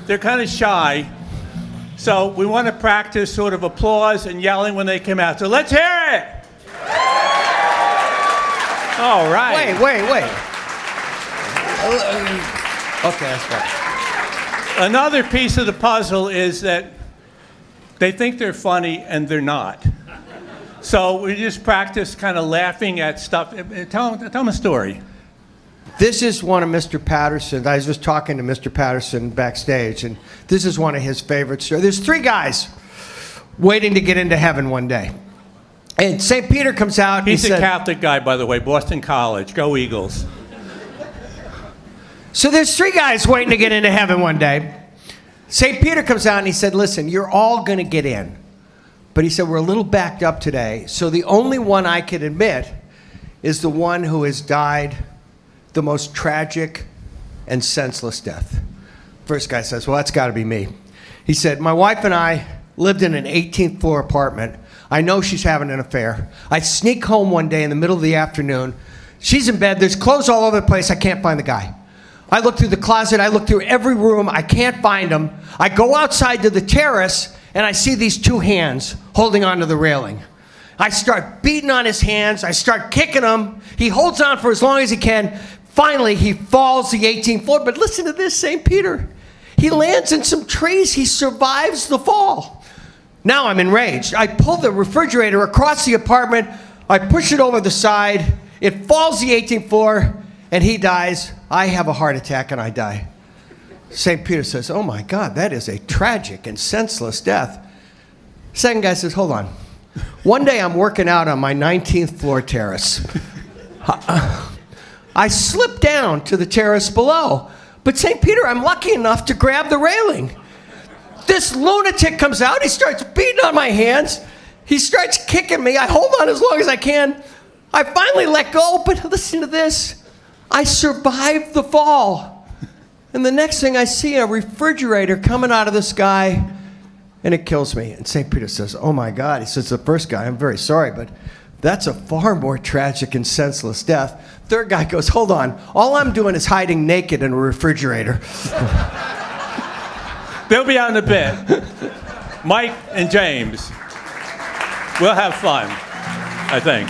they're kind of shy. So we want to practice sort of applause and yelling when they come out. So let's hear it. All right. Wait. Okay, that's fine. Another piece of the puzzle is that they think they're funny and they're not. So we just practice kind of laughing at stuff. Tell them a story. This is one of Mr. Patterson's. I was just talking to Mr. Patterson backstage, and this is one of his favorite stories. There's 3 guys waiting to get into heaven one day. And St. Peter comes out. He's a Catholic guy, by the way, Boston College. Go Eagles. So there's 3 guys waiting to get into heaven one day. St. Peter comes out and he said, listen, you're all going to get in. But he said, we're a little backed up today, so the only one I can admit is the one who has died the most tragic and senseless death. First guy says, well, that's got to be me. He said, my wife and I lived in an 18th floor apartment. I know she's having an affair. I sneak home one day in the middle of the afternoon. She's in bed. There's clothes all over the place. I can't find the guy. I look through the closet. I look through every room. I can't find him. I go outside to the terrace, and I see these 2 hands holding onto the railing. I start beating on his hands. I start kicking him. He holds on for as long as he can. Finally, he falls the 18th floor. But listen to this, St. Peter. He lands in some trees. He survives the fall. Now I'm enraged. I pull the refrigerator across the apartment. I push it over the side. It falls the 18th floor, and he dies. I have a heart attack, and I die. St. Peter says, oh my God, that is a tragic and senseless death. Second guy says, hold on. One day I'm working out on my 19th floor terrace. I slipped down to the terrace below. But St. Peter, I'm lucky enough to grab the railing. This lunatic comes out. He starts beating on my hands. He starts kicking me. I hold on as long as I can. I finally let go, but listen to this. I survived the fall. And the next thing I see, a refrigerator coming out of the sky, and it kills me. And St. Peter says, oh my God. He says, the first guy, I'm very sorry, but that's a far more tragic and senseless death. Third guy goes, hold on. All I'm doing is hiding naked in a refrigerator. They'll be on the bit. Mike and James. We'll have fun, I think.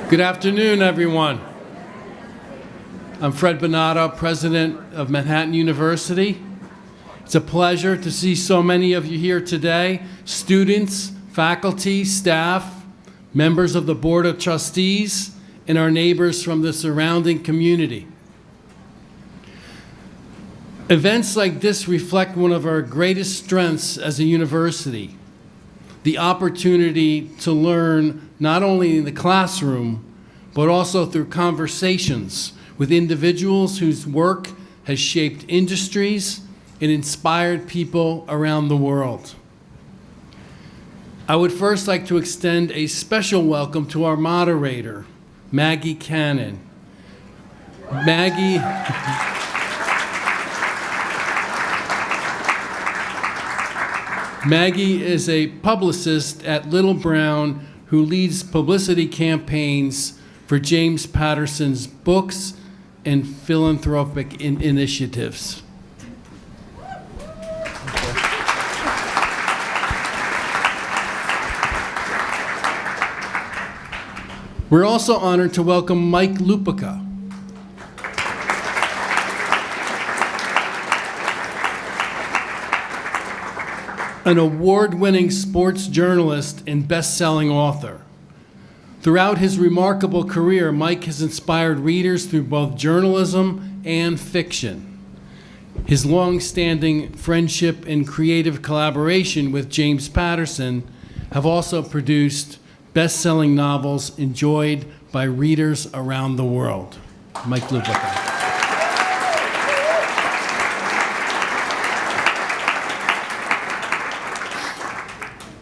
Good afternoon, everyone. I'm Fred Bonato, president of Manhattan University. It's a pleasure to see so many of you here today, students, faculty, staff, members of the Board of Trustees, and our neighbors from the surrounding community. Events like this reflect one of our greatest strengths as a university, the opportunity to learn not only in the classroom, but also through conversations with individuals whose work has shaped industries and inspired people around the world. I would first like to extend a special welcome to our moderator, Maggie Cannon. Maggie is a publicist at Little Brown who leads publicity campaigns for James Patterson's books and philanthropic initiatives. We're also honored to welcome Mike Lupica. An award-winning sports journalist and best-selling author. Throughout his remarkable career, Mike has inspired readers through both journalism and fiction. His long-standing friendship and creative collaboration with James Patterson have also produced best-selling novels enjoyed by readers around the world. Mike Lupica.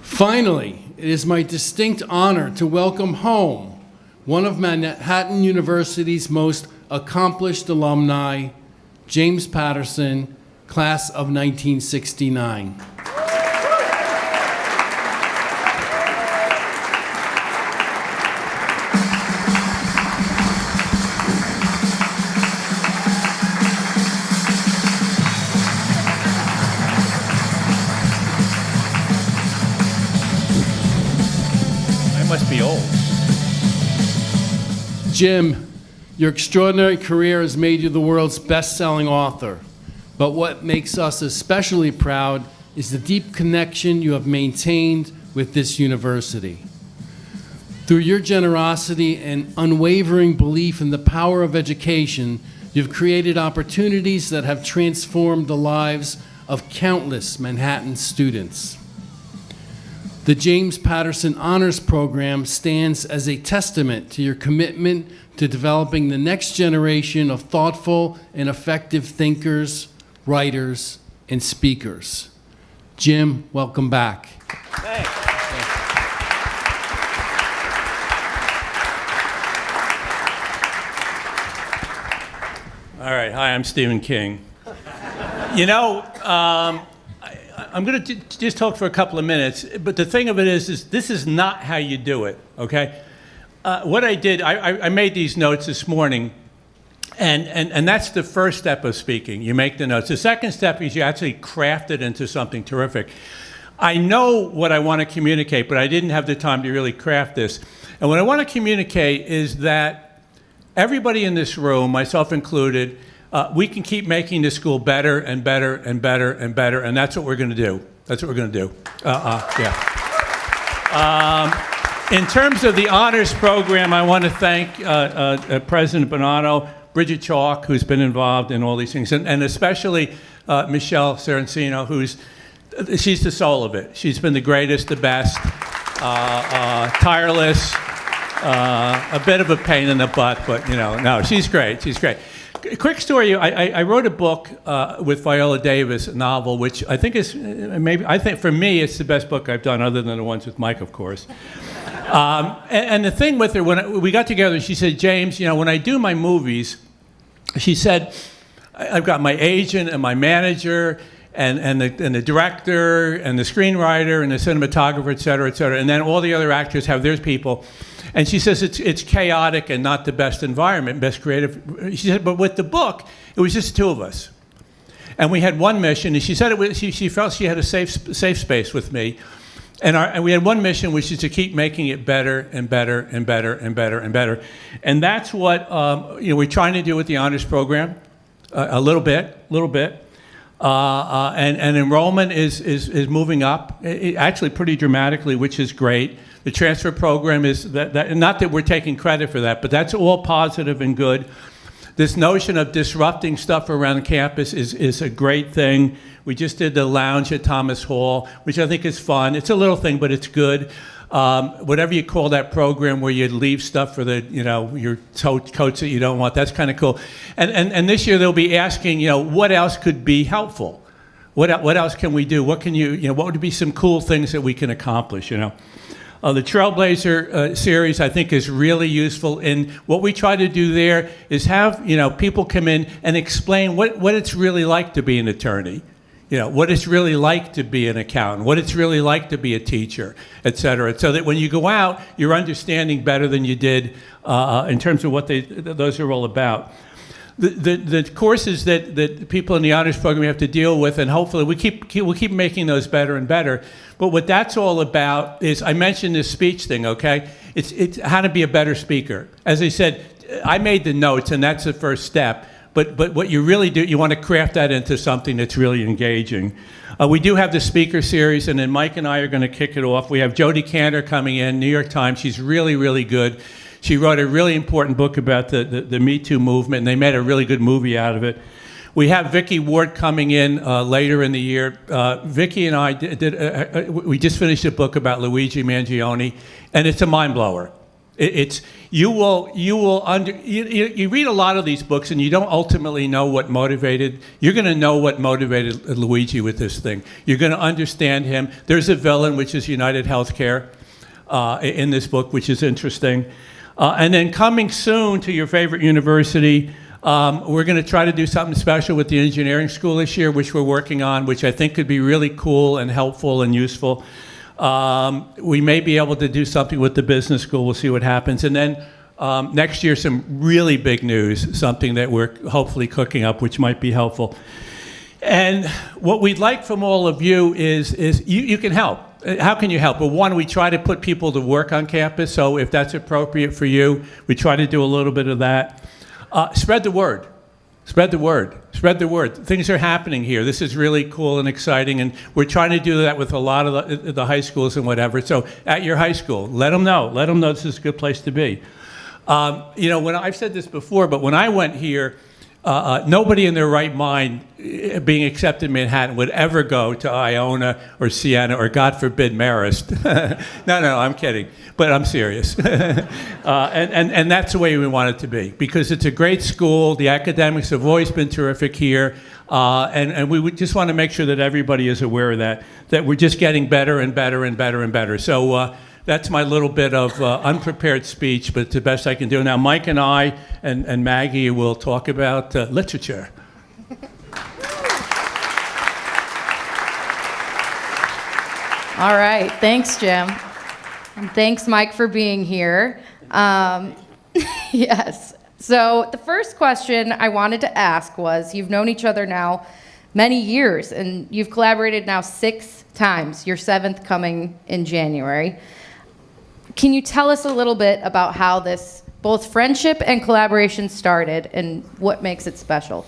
Finally, it is my distinct honor to welcome home one of Manhattan University's most accomplished alumni, James Patterson, class of 1969. Must be old. Jim, your extraordinary career has made you the world's best-selling author. But what makes us especially proud is the deep connection you have maintained with this university. Through your generosity and unwavering belief in the power of education, you've created opportunities that have transformed the lives of countless Manhattan students. The James Patterson Honors Program stands as a testament to your commitment to developing the next generation of thoughtful and effective thinkers, writers, and speakers. Jim, welcome back. Thanks. All right, hi, I'm Stephen King. You know, I'm going to just talk for a couple of minutes, but the thing of it is this is not how you do it, okay? What I did, I made these notes this morning, and that's the first step of speaking. You make the notes. The second step is you actually craft it into something terrific. I know what I want to communicate, but I didn't have the time to really craft this. And what I want to communicate is that everybody in this room, myself included, we can keep making this school better and better and better and better, and that's what we're going to do. That's what we're going to do. Yeah. In terms of the honors program, I want to thank President Bonato, Bridget Chalk, who's been involved in all these things, and especially Michelle Sorrentino, she's the soul of it. She's been the greatest, the best, tireless, a bit of a pain in the butt, but no, she's great. She's great. A quick story. I wrote a book with Viola Davis, a novel, which I think is I think for me it's the best book I've done, other than the ones with Mike, of course. And the thing with her, when we got together, she said, James, when I do my movies, she said, I've got my agent and my manager and the director and the screenwriter and the cinematographer, et cetera, and then all the other actors have their people. And she says it's chaotic and not the best environment, best creative. She said, but with the book, it was just two of us. And we had one mission, and she said she felt she had a safe space with me. And we had one mission, which is to keep making it better and better and better and better and better. And that's what we're trying to do with the honors program, a little bit. And enrollment is moving up, actually pretty dramatically, which is great. The transfer program is that not that we're taking credit for that, but that's all positive and good. This notion of disrupting stuff around campus is a great thing. We just did the lounge at Thomas Hall, which I think is fun. It's a little thing, but it's good. Whatever you call that program where you leave stuff for the, your coats that you don't want, that's kind of cool. And this year they'll be asking, what else could be helpful? What else can we do? What can what would be some cool things that we can accomplish, The Trailblazer series, I think, is really useful. And what we try to do there is have, people come in and explain what it's really like to be an attorney. What it's really like to be an accountant, what it's really like to be a teacher, et cetera. So that when you go out, you're understanding better than you did in terms of what those are all about. The courses that people in the honors program have to deal with, and hopefully we'll keep making those better and better. But what that's all about is, I mentioned this speech thing, okay? It's how to be a better speaker. As I said, I made the notes, and that's the first step. But what you really do, you want to craft that into something that's really engaging. We do have the speaker series, and then Mike and I are going to kick it off. We have Jodi Kantor coming in, New York Times. She's really, really good. She wrote a really important book about the Me Too movement, and they made a really good movie out of it. We have Vicki Ward coming in later in the year. Vicki and I we just finished a book about Luigi Mangione, and it's a mind blower. You read a lot of these books and you don't ultimately know what motivated. You're going to know what motivated Luigi with this thing. You're going to understand him. There's a villain, which is United Healthcare, in this book, which is interesting. And then coming soon to your favorite university, we're going to try to do something special with the engineering school this year, which we're working on, which I think could be really cool and helpful and useful. We may be able to do something with the business school. We'll see what happens. And then next year, some really big news, something that we're hopefully cooking up, which might be helpful. And what we'd like from all of you is you can help. How can you help? Well, one, we try to put people to work on campus. So if that's appropriate for you, we try to do a little bit of that. Spread the word. Spread the word. Spread the word. Things are happening here. This is really cool and exciting, and we're trying to do that with a lot of the high schools and whatever. So at your high school, let them know. Let them know this is a good place to be. When I've said this before, but when I went here, nobody in their right mind, being accepted in Manhattan, would ever go to Iona or Siena or, God forbid, Marist. No, I'm kidding, but I'm serious. And that's the way we want it to be, because it's a great school. The academics have always been terrific here, and we would just want to make sure that everybody is aware of that we're just getting better and better and better and better. So that's my little bit of unprepared speech, but it's the best I can do. Now, Mike and I and Maggie will talk about literature. All right. Thanks, Jim. And thanks, Mike, for being here. Yes. So the first question I wanted to ask was, you've known each other now many years, and you've collaborated now 6 times, your 7th coming in January. Can you tell us a little bit about how this, both friendship and collaboration, started and what makes it special?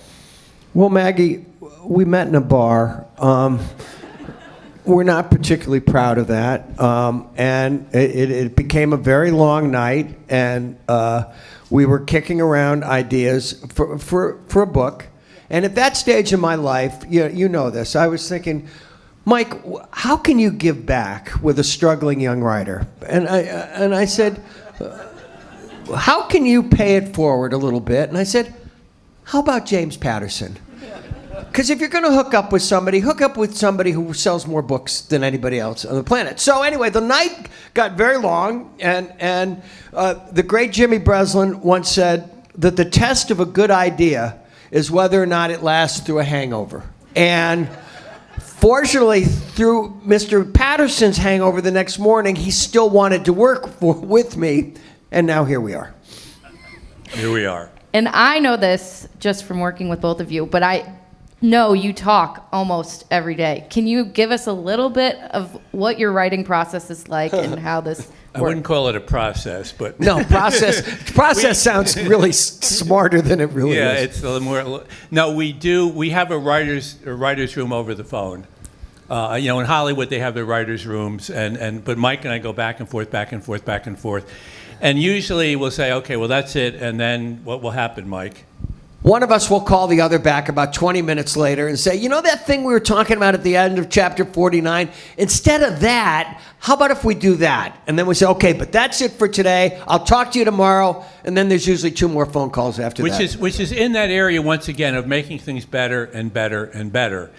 Well, Maggie, we met in a bar. We're not particularly proud of that. And it became a very long night, and we were kicking around ideas for a book. And at that stage in my life, you know this, I was thinking, Mike, how can you give back with a struggling young writer? And I said, how can you pay it forward a little bit? And I said, how about James Patterson? Because if you're going to hook up with somebody who sells more books than anybody else on the planet. So anyway, the night got very long, and the great Jimmy Breslin once said that the test of a good idea is whether or not it lasts through a hangover. And fortunately, through Mr. Patterson's hangover the next morning, he still wanted to work with me, and now here we are. Here we are. And I know this just from working with both of you, but No, you talk almost every day. Can you give us a little bit of what your writing process is like and how this works? I wouldn't call it a process, but No, process sounds really smarter than it really yeah, is. it's a little more. No, we do. We have a writer's room over the phone. You know, in Hollywood they have their writers' rooms, but Mike and I go back and forth, back and forth, back and forth, and usually we'll say, okay, well that's it, and then what will happen, Mike? One of us will call the other back about 20 minutes later and say, you know that thing we were talking about at the end of chapter 49? Instead of that, how about if we do that? And then we say, okay, but that's it for today. I'll talk to you tomorrow. And then there's usually 2 more phone calls after that. Which is in that area, once again, of making things better and better and better.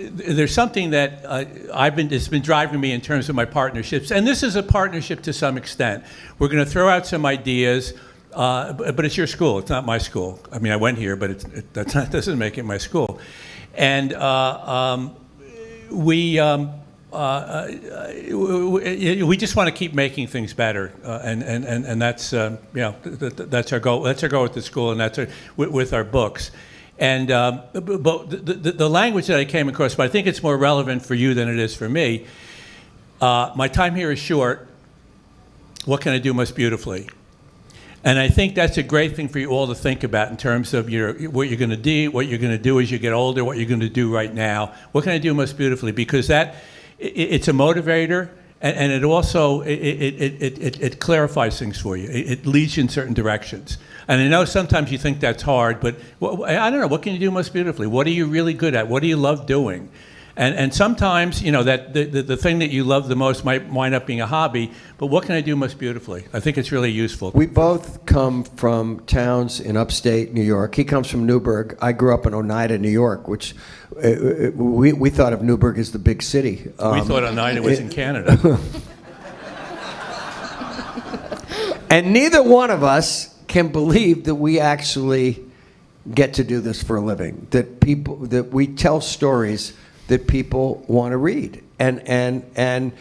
There's something that it's been driving me in terms of my partnerships, and this is a partnership to some extent. We're going to throw out some ideas, but it's your school. It's not my school. I mean, I went here, but that doesn't make it my school. And we just want to keep making things better, and that's that's our goal. That's our goal with the school, and that's with our books. And but the language that I came across, but I think it's more relevant for you than it is for me. My time here is short. What can I do most beautifully? And I think that's a great thing for you all to think about in terms of what you're going to do, what you're going to do as you get older, what you're going to do right now. What can I do most beautifully? Because it's a motivator, and it also it clarifies things for you. It leads you in certain directions. And I know sometimes you think that's hard, but I don't know. What can you do most beautifully? What are you really good at? What do you love doing? And sometimes, you know, that the thing that you love the most might wind up being a hobby, but what can I do most beautifully? I think it's really useful. We both come from towns in upstate New York. He comes from Newburgh. I grew up in Oneida, New York, which we thought of Newburgh as the big city. We thought Oneida was in Canada. And neither one of us can believe that we actually get to do this for a living, that we tell stories that people want to read. And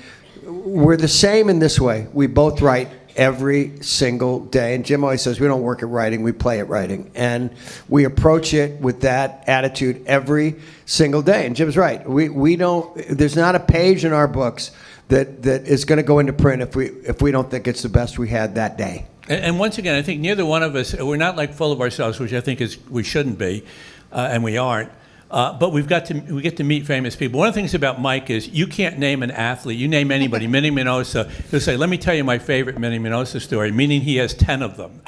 we're the same in this way. We both write every single day. And Jim always says we don't work at writing, we play at writing. And we approach it with that attitude every single day. And Jim's right. We don't, there's not a page in our books that is going to go into print if we don't think it's the best we had that day. And once again, I think neither one of us, we're not like full of ourselves, which I think we shouldn't be, and we aren't. But we get to meet famous people. One of the things about Mike is you can't name an athlete. You name anybody, Minnie Minosa, he'll say, let me tell you my favorite Minnie Minosa story, meaning he has 10 of them.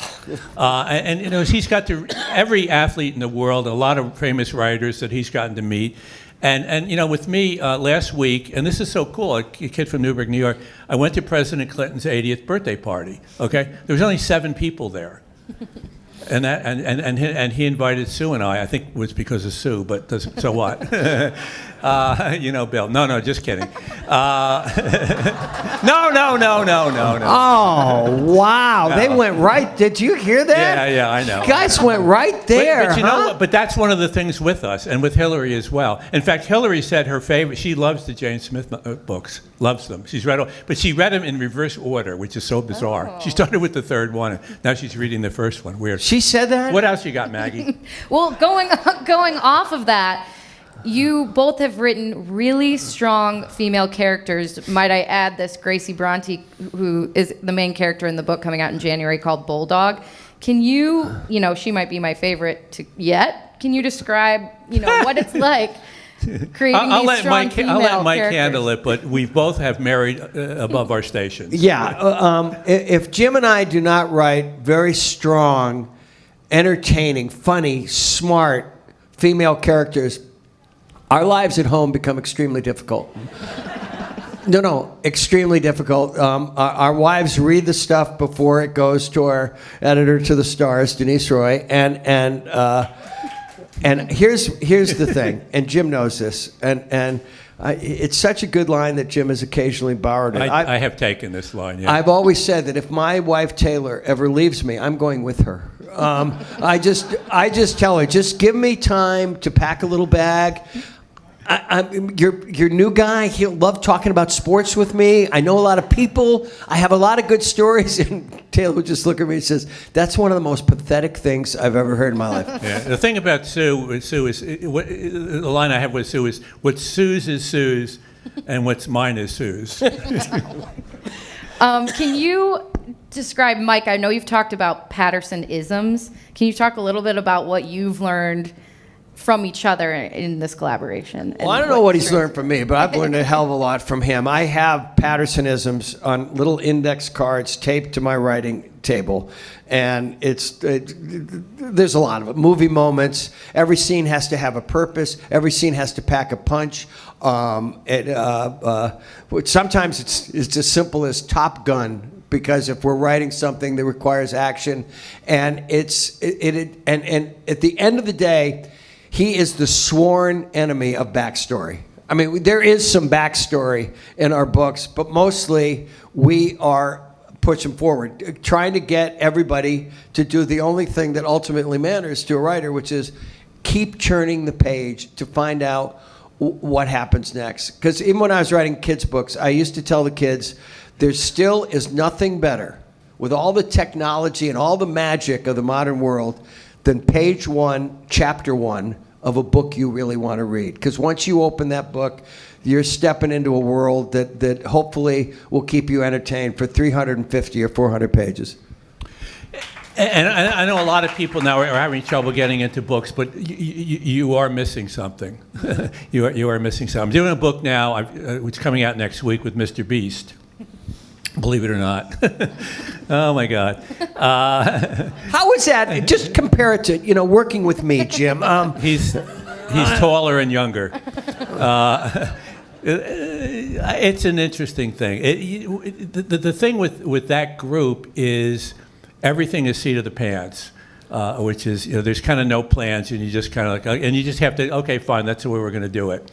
And you know, he's got every athlete in the world, a lot of famous writers that he's gotten to meet. And you know, with me last week, and this is so cool, a kid from Newburgh, New York, I went to President Clinton's 80th birthday party, okay? There was only 7 people there. And he invited Sue and I think it was because of Sue, but so what? You know, Bill. No, just kidding. No. Oh, wow. They went right. Did you hear that? Yeah, I know. You guys went right there. But you know what? But that's one of the things with us, and with Hillary as well. In fact, Hillary said her favorite, she loves the James Smith books, loves them. She's read all, but she read them in reverse order, which is so bizarre. Oh. She started with the 3rd one, and now she's reading the 1st one. Weird. She said that? What else you got, Maggie? Well, going off of that, you both have written really strong female characters. Might I add this Gracie Bronte, who is the main character in the book coming out in January called Bulldog. Can you know, she might be my favorite yet. Can you describe, you know, what it's like creating these strong female characters? I'll let Mike handle it, but we both have married above our stations. Yeah. If Jim and I do not write very strong, entertaining, funny, smart female characters, our lives at home become extremely difficult. No, extremely difficult. Our wives read the stuff before it goes to our editor to the stars, Denise Roy, and here's the thing, and Jim knows this, and it's such a good line that Jim has occasionally borrowed it. I have taken this line, yeah. I've always said that if my wife Taylor ever leaves me, I'm going with her. I just tell her, just give me time to pack a little bag. Your new guy, he'll love talking about sports with me. I know a lot of people. I have a lot of good stories. And Taylor would just look at me and says, that's one of the most pathetic things I've ever heard in my life. Yeah. The thing about Sue is, the line I have with Sue is, what's Sue's is Sue's, and what's mine is Sue's. Can you describe, Mike, I know you've talked about Patterson-isms. Can you talk a little bit about what you've learned from each other in this collaboration? Well, I don't know what he's learned from me, but I've learned a hell of a lot from him. I have Pattersonisms on little index cards taped to my writing table, and there's a lot of it. Movie moments. Every scene has to have a purpose. Every scene has to pack a punch. Sometimes it's as simple as Top Gun, because if we're writing something that requires action, and and at the end of the day, he is the sworn enemy of backstory. I mean, there is some backstory in our books, but mostly we are pushing forward, trying to get everybody to do the only thing that ultimately matters to a writer, which is keep churning the page to find out what happens next. Because even when I was writing kids' books, I used to tell the kids, there still is nothing better, with all the technology and all the magic of the modern world, than page 1, chapter 1 of a book you really want to read. Because once you open that book, you're stepping into a world that hopefully will keep you entertained for 350 or 400 pages. And I know a lot of people now are having trouble getting into books, but you are missing something. you are missing something. I'm doing a book now, it's coming out next week with Mr. Beast. Believe it or not. Oh my God. How is that? Just compare it to, working with me, Jim. He's taller and younger. It's an interesting thing. The thing with that group is everything is seat of the pants, which is, there's kind of no plans, and you just kind of and you just have to, okay, fine, that's the way we're going to do it.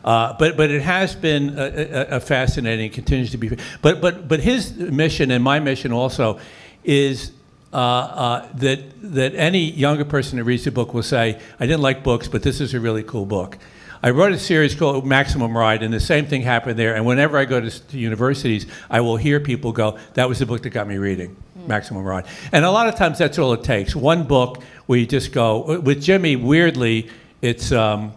But it has been a fascinating, continues to be. But his mission and my mission also is that any younger person who reads the book will say, I didn't like books, but this is a really cool book. I wrote a series called Maximum Ride, and the same thing happened there. And whenever I go to universities, I will hear people go, that was the book that got me reading, Maximum Ride. And a lot of times that's all it takes. One book where you just go, with Jimmy, weirdly, it's, oh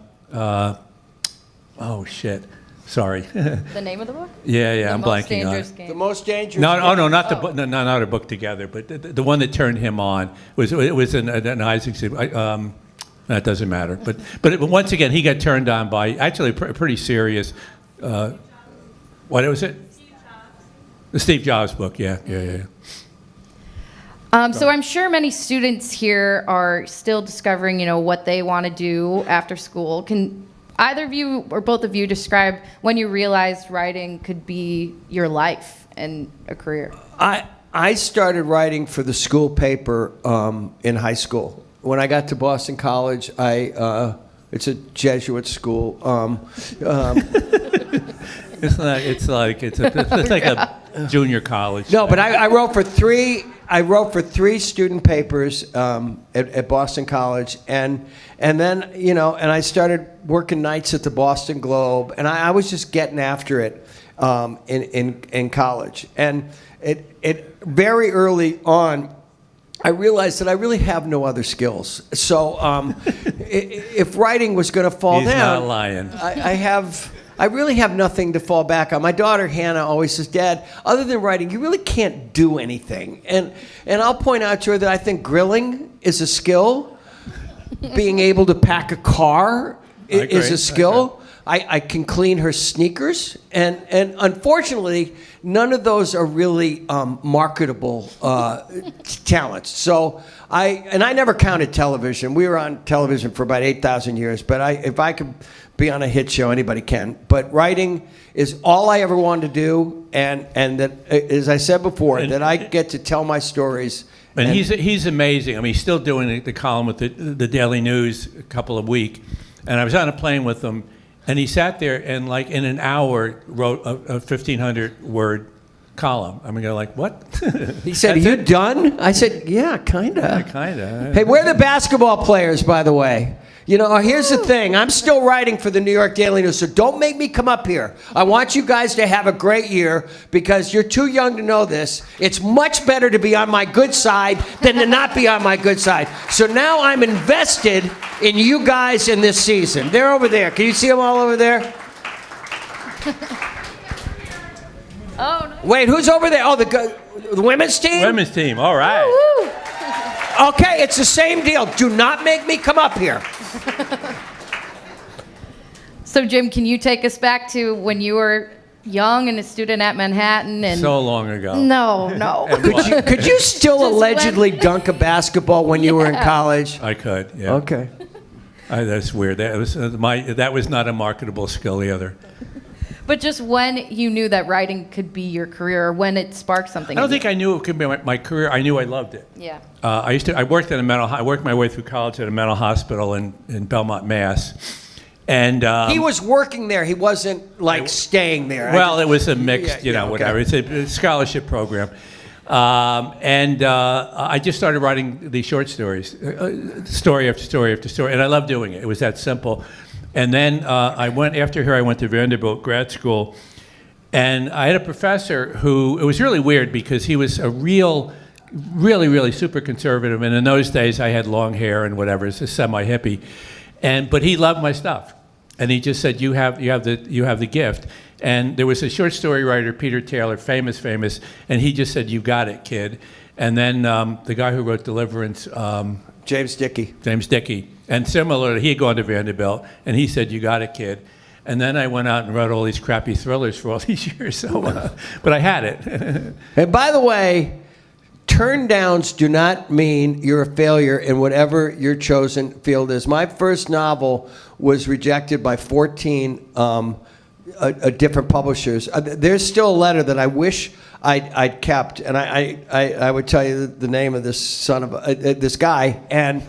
shit, sorry. The name of the book? Yeah, I'm The Most blanking on Dangerous it. Game. The Most Dangerous No, not the book. No, not a book together, but the one that turned him on was an Isaac. That doesn't matter. But once again, he got turned on by actually a pretty serious. What was it? The Steve Jobs book. Yeah. So I'm sure many students here are still discovering, what they want to do after school. Can either of you or both of you describe when you realized writing could be your life and a career? I started writing for the school paper in high school. When I got to Boston College, it's a Jesuit school. It's like a junior college. No, but I wrote for three student papers at Boston College, and then and I started working nights at the Boston Globe, and I was just getting after it in college, and it very early on, I realized that I really have no other skills. So if writing was going to fall He's down, not lying. I really have nothing to fall back on. My daughter Hannah always says, "Dad, other than writing, you really can't do anything." And I'll point out to her that I think grilling is a skill. Being able to pack a car is a skill. I can clean her sneakers, and unfortunately, none of those are really marketable talents. So I never counted television. We were on television for about 8,000 years, but if I could be on a hit show, anybody can. But writing is all I ever wanted to do, and that, as I said before, that I get to tell my stories. And he's amazing. I mean, he's still doing the column with the Daily News a couple of weeks, and I was on a plane with him. And he sat there and, like, in an hour, wrote a 1,500-word column. I'm going like, what? He said, "Are you done?" I said, "Yeah, kind of." Yeah, kind of. Hey, where are the basketball players, by the way? You know, here's the thing. I'm still writing for the New York Daily News, so don't make me come up here. I want you guys to have a great year because you're too young to know this. It's much better to be on my good side than to not be on my good side. So now I'm invested in you guys in this season. They're over there. Can you see them all over there? Oh, no. Wait, who's over there? Oh, the women's team? Women's team, all right. Woo! Okay, it's the same deal. Do not make me come up here. So, Jim, can you take us back to when you were young and a student at Manhattan? And So long ago. No. Could you still Just allegedly dunk a basketball when you were in Yeah. college? I could, yeah. Okay. That's weird. That was not a marketable skill either. But just when you knew that writing could be your career, or when it sparked something. I don't in think you. I knew it could be my career. I knew I loved it. Yeah. I worked at I worked my way through college at a mental hospital in Belmont, Mass. And He was working there. He wasn't like staying there. well, it was a mixed, Yeah, okay. whatever. It's a scholarship program. I just started writing these short stories, story after story after story, and I loved doing it. It was that simple. And then I went to Vanderbilt grad school, and I had a professor who, it was really weird because he was a really super conservative, and in those days I had long hair and whatever, it's a semi-hippie, but he loved my stuff, and he just said, you have the gift. And there was a short story writer, Peter Taylor, famous, and he just said, you got it, kid. And then the guy who wrote Deliverance, James Dickey. And similarly, he had gone to Vanderbilt, and he said, you got it, kid. And then I went out and wrote all these crappy thrillers for all these years. So, but I had it. And by the way, turn downs do not mean you're a failure in whatever your chosen field is. My first novel was rejected by 14 different publishers. There's still a letter that I wish I'd kept, and I would tell you the name of this son of this guy, and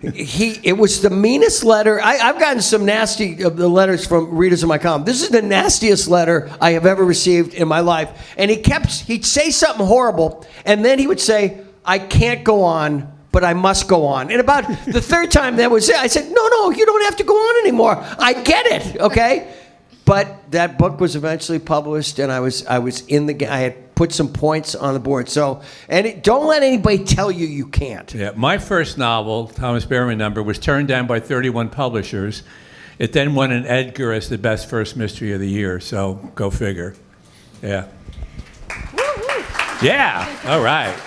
it was the meanest letter. I've gotten some nasty letters from readers of my column. This is the nastiest letter I have ever received in my life, and he'd say something horrible, and then he would say, I can't go on, but I must go on. And about the third time that was it, I said, no, you don't have to go on anymore. I get it, okay? But that book was eventually published, and I was in the game. I had put some points on the board. So, don't let anybody tell you you can't. Yeah, my first novel, Thomas Behrman Number, was turned down by 31 publishers. It then won an Edgar as the best first mystery of the year. So go figure. Yeah. Yeah. All right.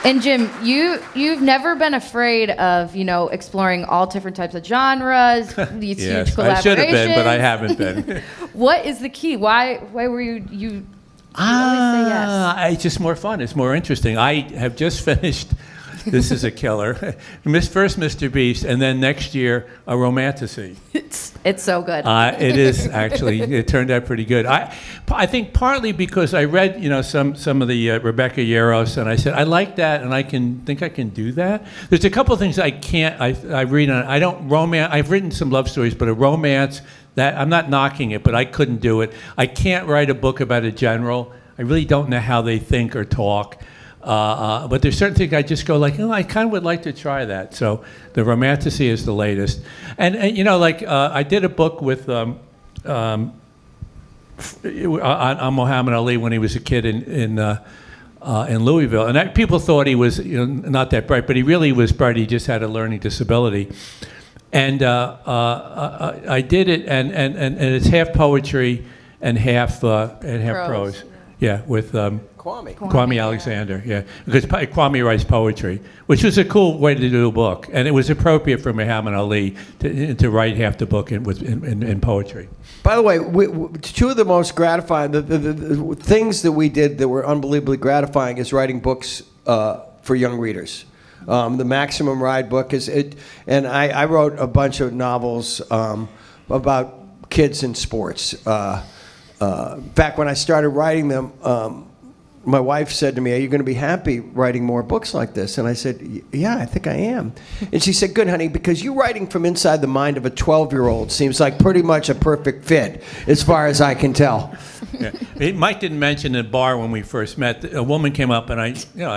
And Jim, you've never been afraid of, exploring all different types of genres, these huge collaborations. I should have been, but I haven't been. What is the key? Why were you always say yes? It's just more fun. It's more interesting. I have just finished, this is a killer, first Mr. Beast, and then next year, a romantasy. It's so good. It is actually. It turned out pretty good. I think partly because I read some of the Rebecca Yarros, and I said I like that, and I can do that. There's a couple of things I can't. I read on. I don't romance. I've written some love stories, but a romance that I'm not knocking it, but I couldn't do it. I can't write a book about a general. I really don't know how they think or talk. But there's certain things I just go like, I kind of would like to try that. So the romantasy is the latest. And I did a book with on Muhammad Ali when he was a kid in Louisville. And people thought he was not that bright, but he really was bright. He just had a learning disability. And I did it, and it's half poetry and half prose. Yeah, with Kwame Alexander, yeah. Because Kwame writes poetry, which was a cool way to do a book. And it was appropriate for Muhammad Ali to write half the book in poetry. By the way, two of the most gratifying, the things that we did that were unbelievably gratifying is writing books for young readers. The Maximum Ride book and I wrote a bunch of novels about kids in sports. Back when I started writing them, my wife said to me, are you going to be happy writing more books like this? And I said, yeah, I think I am. And she said, good, honey, because you writing from inside the mind of a 12-year-old seems like pretty much a perfect fit, as far as I can tell. Yeah. Mike didn't mention in the bar when we first met, a woman came up, and I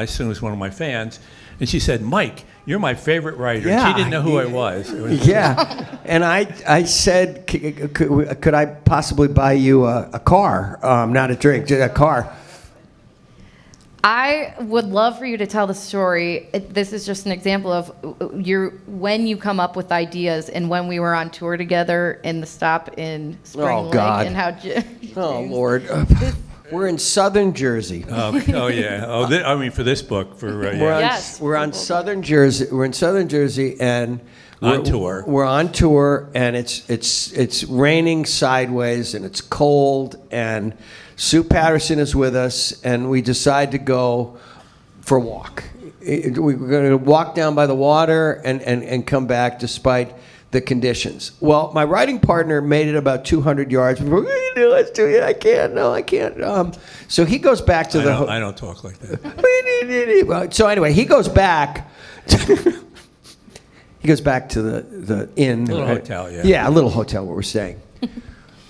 assume it was one of my fans, and she said, "Mike, you're my favorite writer." Yeah, She didn't know who I was. It was Yeah, and I said, could I possibly buy you a car? Not a drink, just a car. I would love for you to tell the story. This is just an example of when you come up with ideas, and when we were on tour together in the stop in Spring Lake, God. and how Oh, Lord. We're in southern Jersey. oh yeah. I mean, for this book, for We're on, Yes. we're on southern Jersey. We're in southern Jersey, and On tour. We're on tour, and it's raining sideways, and it's cold, and Sue Patterson is with us, and we decide to go for a walk. We're going to walk down by the water and come back despite the conditions. Well, my writing partner made it about 200 yards before, let's do it. I can't. No, I can't. So he goes back to I don't talk like that. So anyway, he goes back. He goes back to the inn. Little hotel, yeah. Yeah, a little hotel where we're staying.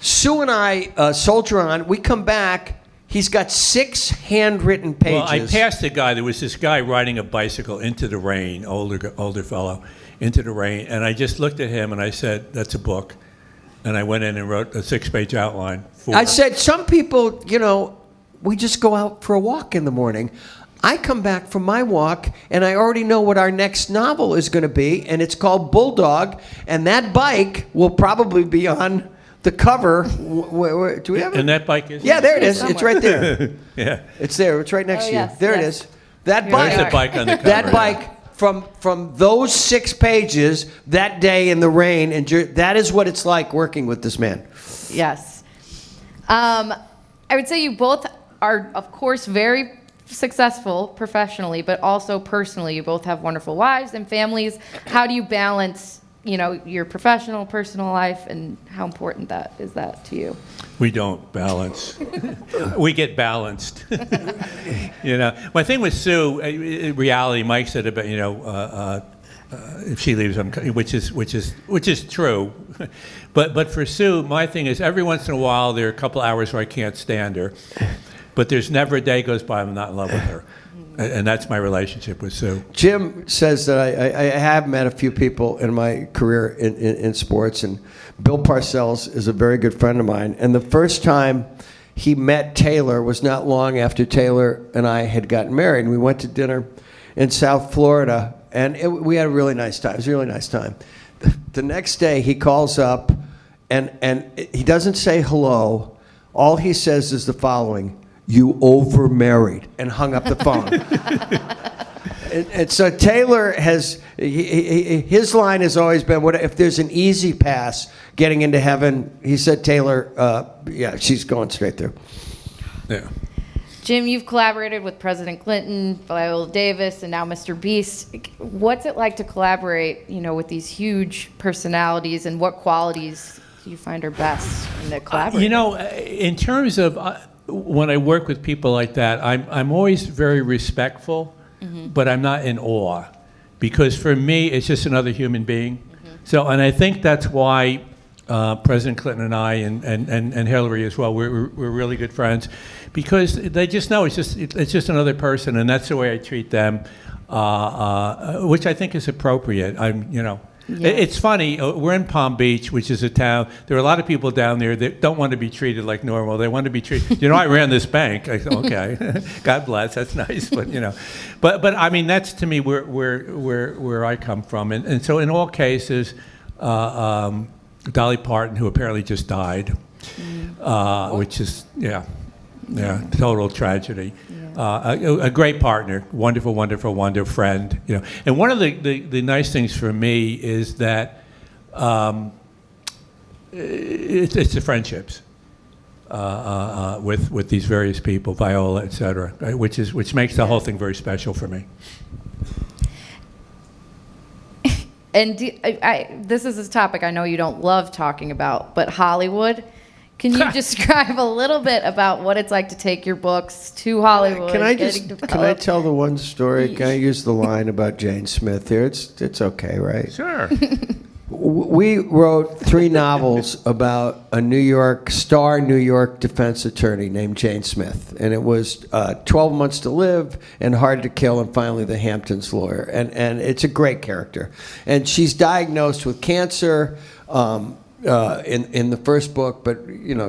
Sue and I soldier on. We come back. He's got 6 handwritten pages. Well, I passed a guy. There was this guy riding a bicycle into the rain, older fellow, into the rain, and I just looked at him and I said, "That's a book," and I went in and wrote a 6-page outline. I said, some people, we just go out for a walk in the morning. I come back from my walk, and I already know what our next novel is going to be, and it's called Bulldog, and that bike will probably be on the cover. Do we have it? And that bike is? Yeah, there it is. Somewhere. It's right there. Yeah. It's there. It's right next Oh, to you. yes, There it yes. is. That bike. There's the bike on the cover. That bike from those 6 pages that day in the rain, and that is what it's like working with this man. Yes. I would say you both are, of course, very successful professionally, but also personally. You both have wonderful wives and families. How do you balance, your professional, personal life, and how important that is to you? We don't balance. We get balanced. My thing with Sue, in reality, Mike said about if she leaves, which is true. But for Sue, my thing is every once in a while there are a couple hours where I can't stand her, but there's never a day goes by I'm not in love with her. And that's my relationship with Sue. Jim says that I have met a few people in my career in sports, and Bill Parcells is a very good friend of mine. And the first time he met Taylor was not long after Taylor and I had gotten married. And we went to dinner in South Florida, and we had a really nice time. It was a really nice time. The next day he calls up, and he doesn't say hello. All he says is the following: "You over-married," and hung up the phone. and so Taylor has, his line has always been, if there's an easy pass getting into heaven, he said, Taylor, she's going straight through. Yeah. Jim, you've collaborated with President Clinton, Viola Davis, and now Mr. Beast. What's it like to collaborate, with these huge personalities, and what qualities do you find are best in the collaboration? In terms of when I work with people like that, I'm always very respectful, but I'm not in awe, because for me it's just another human being. So, and I think that's why President Clinton and I and Hillary as well, we're really good friends, because they just know it's just another person, and that's the way I treat them, which I think is appropriate. It's funny, we're in Palm Beach, which is a town. There are a lot of people down there that don't want to be treated like normal. They want to be treated, I ran this bank. I said, okay, God bless, that's nice, but I mean, that's to me where I come from. And so in all cases, Dolly Parton, who apparently just died, which is, total tragedy. A great partner, wonderful friend. And one of the nice things for me is that it's the friendships with these various people, Viola, et cetera, which makes the whole thing very special for me. And this is a topic I know you don't love talking about, but Hollywood. Can you describe a little bit about what it's like to take your books to Hollywood? Can I tell the one story? Can I use the line about Jane Smith here? It's okay, right? Sure. We wrote 3 novels about a New York defense attorney named Jane Smith, and it was 12 Months to Live and Hard to Kill, and finally The Hamptons Lawyer, and it's a great character. And she's diagnosed with cancer in the first book, but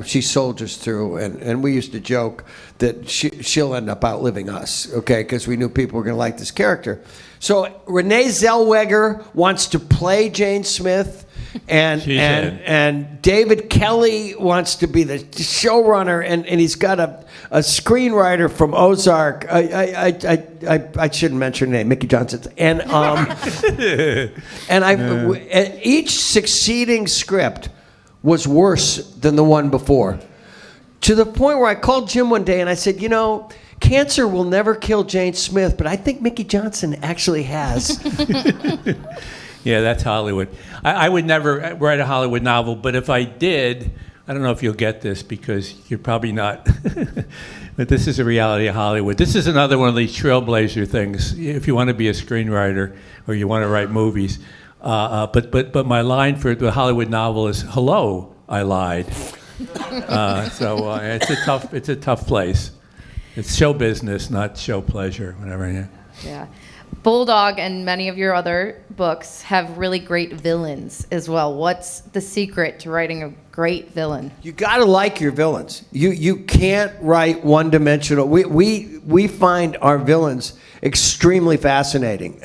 she soldiers through, and we used to joke that she'll end up outliving us, okay, because we knew people were going to like this character. So Renee Zellweger wants to play Jane Smith, and David Kelly wants to be the showrunner, and he's got a screenwriter from Ozark. I shouldn't mention her name, Mickey Johnson, and each succeeding script was worse than the one before, to the point where I called Jim one day and I said, cancer will never kill Jane Smith, but I think Mickey Johnson actually has. Yeah, that's Hollywood. I would never write a Hollywood novel, but if I did, I don't know if you'll get this because you're probably not, but this is a reality of Hollywood. This is another one of these trailblazer things. If you want to be a screenwriter or you want to write movies, but my line for the Hollywood novel is, "Hello, I lied." It's a tough place. It's show business, not show pleasure, whatever. Yeah. Yeah. Bulldog and many of your other books have really great villains as well. What's the secret to writing a great villain? You got to like your villains. You can't write one-dimensional. We find our villains extremely fascinating.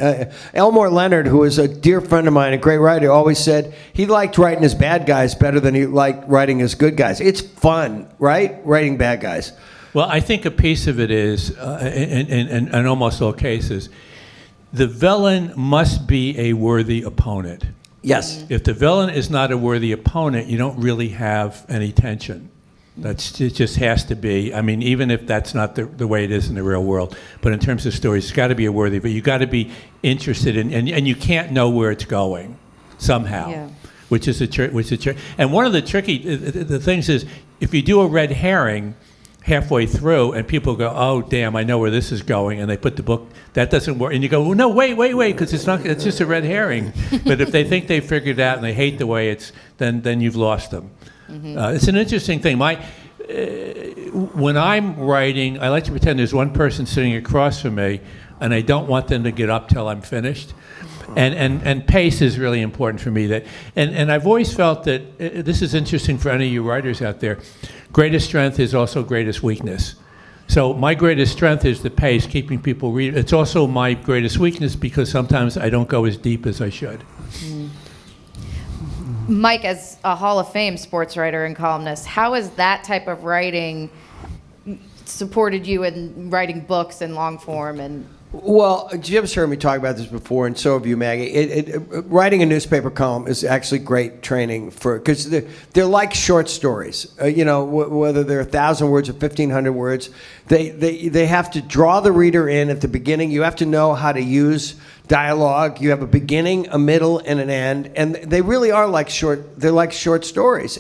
Elmore Leonard, who is a dear friend of mine, a great writer, always said he liked writing his bad guys better than he liked writing his good guys. It's fun, right? Writing bad guys. Well, I think a piece of it is, in almost all cases, the villain must be a worthy opponent. Yes. If the villain is not a worthy opponent, you don't really have any tension. It just has to be. I mean, even if that's not the way it is in the real world, but in terms of stories, it's got to be a worthy. But you got to be interested in, and you can't know where it's going, somehow. Yeah. Which is a trick. And one of the the things is, if you do a red herring halfway through and people go, "Oh damn, I know where this is going," and they put the book, that doesn't work, and you go, "Well, no, wait, because it's just a red herring." But if they think they figured it out and they hate the way it's, then you've lost them. Mm-hmm. It's an interesting thing. When I'm writing, I like to pretend there's one person sitting across from me, and I don't want them to get up till I'm finished. And pace is really important for me. And I've always felt that this is interesting for any of you writers out there. Greatest strength is also greatest weakness. So my greatest strength is the pace, keeping people read. It's also my greatest weakness because sometimes I don't go as deep as I should. Mm. Mike, as a Hall of Fame sports writer and columnist, how has that type of writing supported you in writing books and long form and? Well, Jim's heard me talk about this before, and so have you, Maggie. Writing a newspaper column is actually great training because they're like short stories. Whether they're 1,000 words or 1,500 words, they have to draw the reader in at the beginning. You have to know how to use dialogue. You have a beginning, a middle, and an end, and they really are like short. They're like short stories.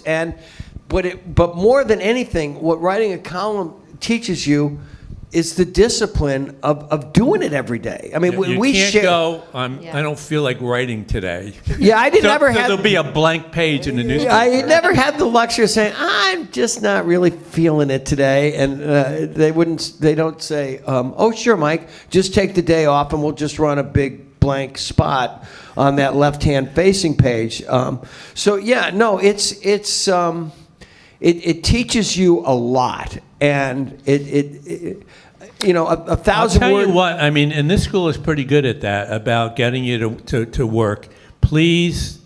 But more than anything, what writing a column teaches you is the discipline of doing it every day. I mean, you can't go, I don't feel like writing today. Yeah, I never had. There'll be a blank page in the newspaper. I never had the luxury of saying, I'm just not really feeling it today. And they don't say, oh, sure, Mike, just take the day off and we'll just run a big blank spot on that left-hand facing page. It teaches you a lot. And a 1,000 I'll tell word. you what, I mean, and this school is pretty good at that, about getting you to work. Please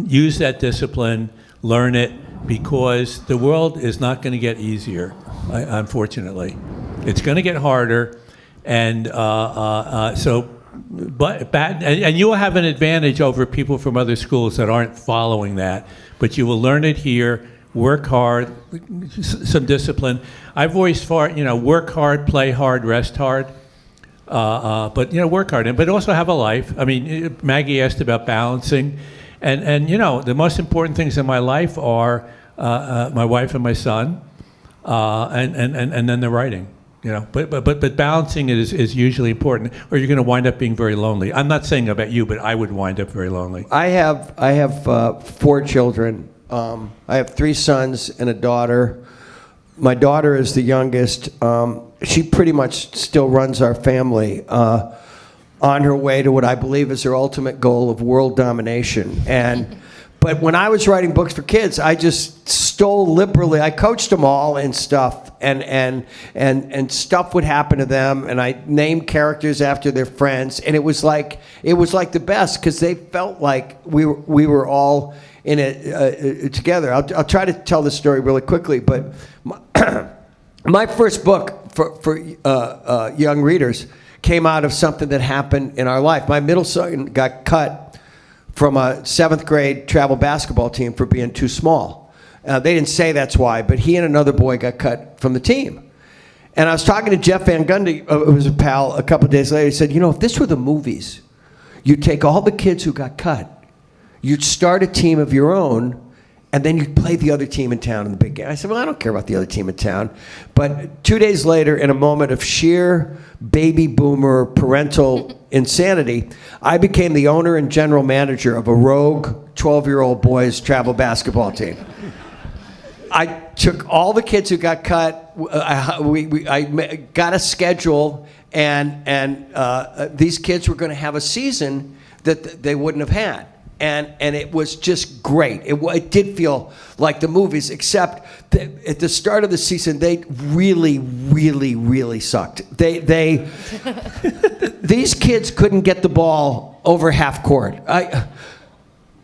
use that discipline, learn it, because the world is not going to get easier, unfortunately. It's going to get harder, and and you will have an advantage over people from other schools that aren't following that, but you will learn it here. Work hard, some discipline. I've always thought, work hard, play hard, rest hard. But work hard, but also have a life. I mean, Maggie asked about balancing, and the most important things in my life are my wife and my son, and then the writing. But balancing it is usually important, or you're going to wind up being very lonely. I'm not saying about you, but I would wind up very lonely. I have 4 children. I have 3 sons and a daughter. My daughter is the youngest. She pretty much still runs our family on her way to what I believe is her ultimate goal of world domination. But when I was writing books for kids, I just stole liberally. I coached them all and stuff, and stuff would happen to them, and I named characters after their friends, and it was like the best because they felt like we were all in it together. I'll try to tell this story really quickly, but my first book for young readers came out of something that happened in our life. My middle son got cut from a 7th grade travel basketball team for being too small. They didn't say that's why, but he and another boy got cut from the team. And I was talking to Jeff Van Gundy, who was a pal, a couple of days later. He said, if this were the movies, you'd take all the kids who got cut, you'd start a team of your own, and then you'd play the other team in town in the big game. I said, well, I don't care about the other team in town. But 2 days later, in a moment of sheer baby boomer parental insanity, I became the owner and general manager of a rogue 12-year-old boys travel basketball team. I took all the kids who got cut. I got a schedule, and these kids were going to have a season that they wouldn't have had. And it was just great. It did feel like the movies, except that at the start of the season, they really, really, really sucked. These kids couldn't get the ball over half court.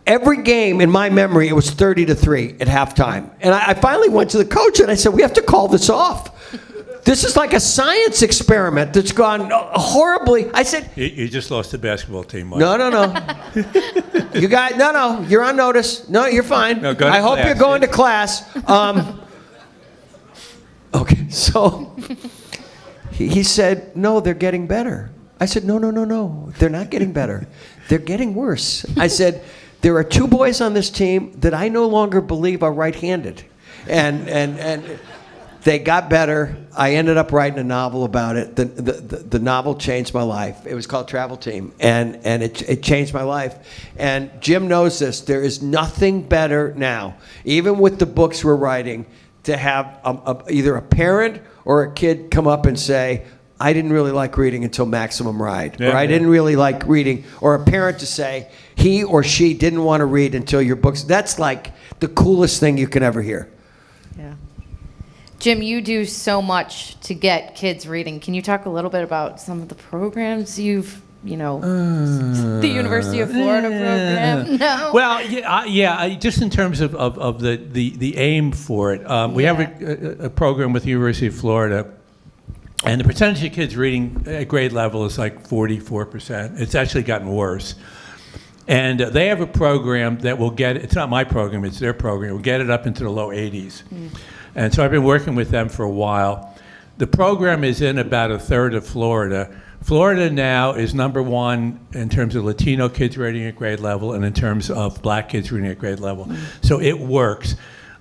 Every game in my memory, it was 30-3 at halftime. And I finally went to the coach and I said, we have to call this off. This is like a science experiment that's gone horribly. I said... You just lost the basketball team, Mike. No. You guys, no. You're on notice. No, you're fine. No, go to I hope class, you're going to class. Okay, so he said, no, they're getting better. I said, no. They're not getting better. They're getting worse. I said, there are 2 boys on this team that I no longer believe are right-handed. And they got better. I ended up writing a novel about it. The novel changed my life. It was called Travel Team, and it changed my life. And Jim knows this. There is nothing better now, even with the books we're writing, to have either a parent or a kid come up and say, I didn't really like reading until Maximum Ride, or I didn't really like reading, or a parent to say he or she didn't want to read until your books. That's like the coolest thing you can ever hear. Yeah. Jim, you do so much to get kids reading. Can you talk a little bit about some of the programs you've, the University of Florida program? No. Well, just in terms of the aim for it, we have a program with the University of Florida, and the percentage of kids reading at grade level is like 44%. It's actually gotten worse. And they have a program that will get, it's not my program, it's their program, will get it up into the low 80s. And so I've been working with them for a while. The program is in about a third of Florida. Florida now is #1 in terms of Latino kids reading at grade level and in terms of black kids reading at grade level. So it works.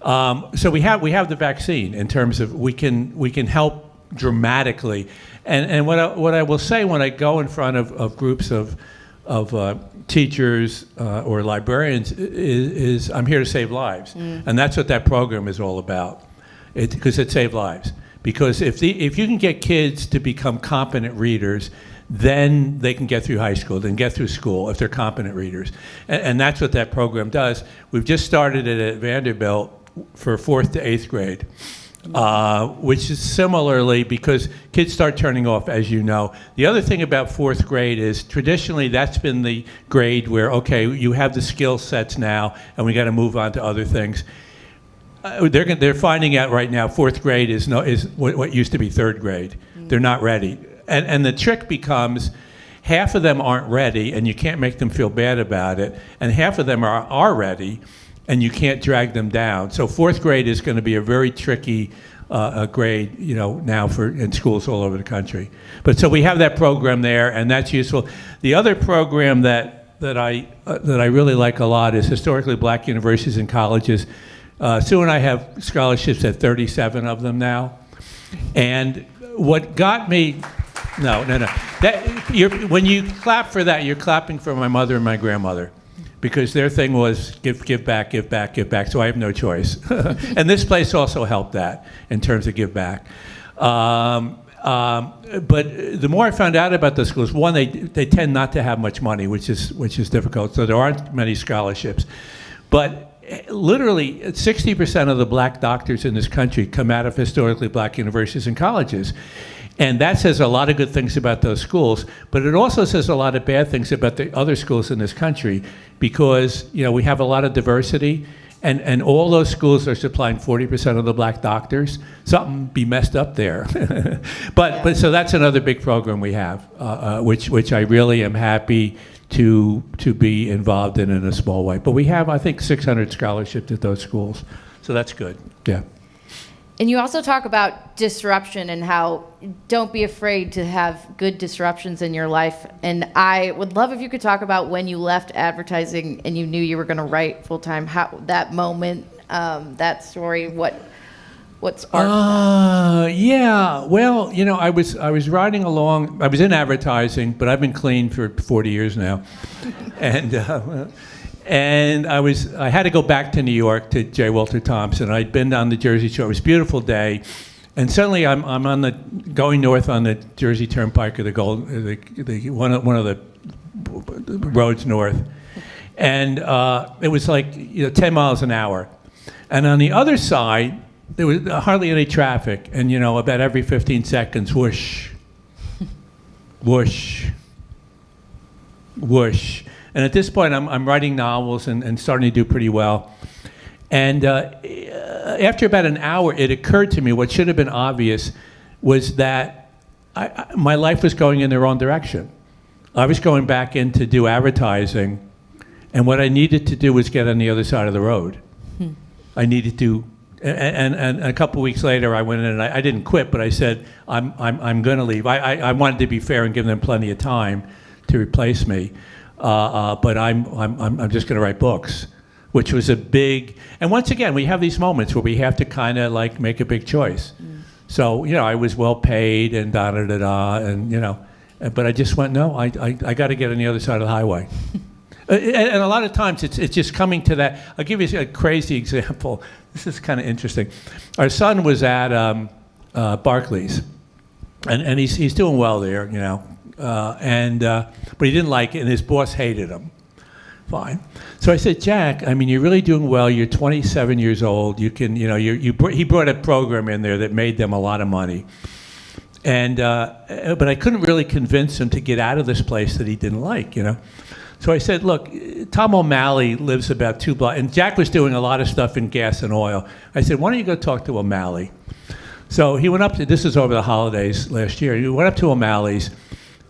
So we have the vaccine in terms of we can help dramatically. And what I will say when I go in front of groups of teachers or librarians is I'm here to save lives. And that's what that program is all about. Because it saves lives. Because if you can get kids to become competent readers, then they can get through high school, then get through school if they're competent readers. And that's what that program does. We've just started it at Vanderbilt for 4th to 8th grade, which is similarly because kids start turning off, as you know. The other thing about 4th grade is traditionally that's been the grade where, okay, you have the skill sets now, and we got to move on to other things. They're finding out right now 4th grade is what used to be 3rd grade. They're not ready. And the trick becomes half of them aren't ready, and you can't make them feel bad about it, and half of them are ready, and you can't drag them down. So 4th grade is going to be a very tricky grade, now in schools all over the country. But so we have that program there, and that's useful. The other program that I really like a lot is historically black universities and colleges. Sue and I have scholarships at 37 of them now. And what got me, no. When you clap for that, you're clapping for my mother and my grandmother, because their thing was give back, give back, give back. So I have no choice. And this place also helped that in terms of give back. But the more I found out about the schools, one, they tend not to have much money, which is difficult. So there aren't many scholarships. But literally 60% of the black doctors in this country come out of historically black universities and colleges. And that says a lot of good things about those schools, but it also says a lot of bad things about the other schools in this country, because we have a lot of diversity, and all those schools are supplying 40% of the black doctors. Something be messed up there. But so that's another big program we have, which I really am happy to be involved in a small way. But we have, I think, 600 scholarships at those schools, so that's good. Yeah. And you also talk about disruption and how don't be afraid to have good disruptions in your life. And I would love if you could talk about when you left advertising and you knew you were going to write full time. How that moment, that story, what sparked that? Yeah. Well, I was riding along. I was in advertising, but I've been clean for 40 years now, and I had to go back to New York to J. Walter Thompson. I'd been down the Jersey Shore. It was a beautiful day, and suddenly I'm going north on the Jersey Turnpike, or one of the roads north, and it was like 10 miles an hour, and on the other side there was hardly any traffic, and about every 15 seconds, whoosh, whoosh, whoosh. And at this point, I'm writing novels and starting to do pretty well. And after about an hour, it occurred to me what should have been obvious was that my life was going in the wrong direction. I was going back in to do advertising, and what I needed to do was get on the other side of the road. I needed to, and a couple weeks later, I went in and I didn't quit, but I said I'm going to leave. I wanted to be fair and give them plenty of time to replace me. But I'm just going to write books, which was a big. And once again, we have these moments where we have to kind of like make a big choice. So I was well paid and and but I just went, no, I got to get on the other side of the highway. And a lot of times it's just coming to that. I'll give you a crazy example. This is kind of interesting. Our son was at Barclays, and he's doing well there, but he didn't like it, and his boss hated him. Fine. So I said, Jack, you're really doing well. You're 27 years old. You can, he brought a program in there that made them a lot of money. And, but I couldn't really convince him to get out of this place that he didn't like, So I said, look, Tom O'Malley lives about 2 blocks, and Jack was doing a lot of stuff in gas and oil. I said, why don't you go talk to O'Malley? So he went up to, this was over the holidays last year, he went up to O'Malley's.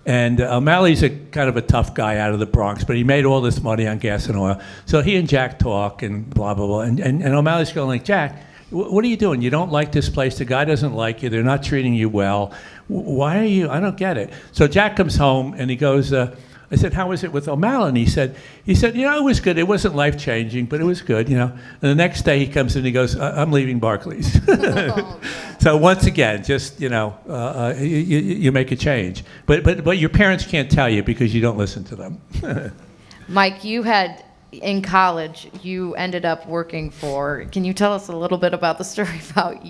And O'Malley's a kind of a tough guy out of the Bronx, but he made all this money on gas and oil. So he and Jack talk and blah, blah, blah. And O'Malley's going like, Jack, what are you doing? You don't like this place. The guy doesn't like you. They're not treating you well. Why are you? I don't get it. So Jack comes home and he goes, I said, how was it with O'Malley? And he said, it was good. It wasn't life-changing, but it was good, And the next day he comes in and he goes, I'm leaving Barclays. So once again, just, you make a change. But your parents can't tell you because you don't listen to them. Mike, in college, you ended up working can you tell us a little bit about the story about,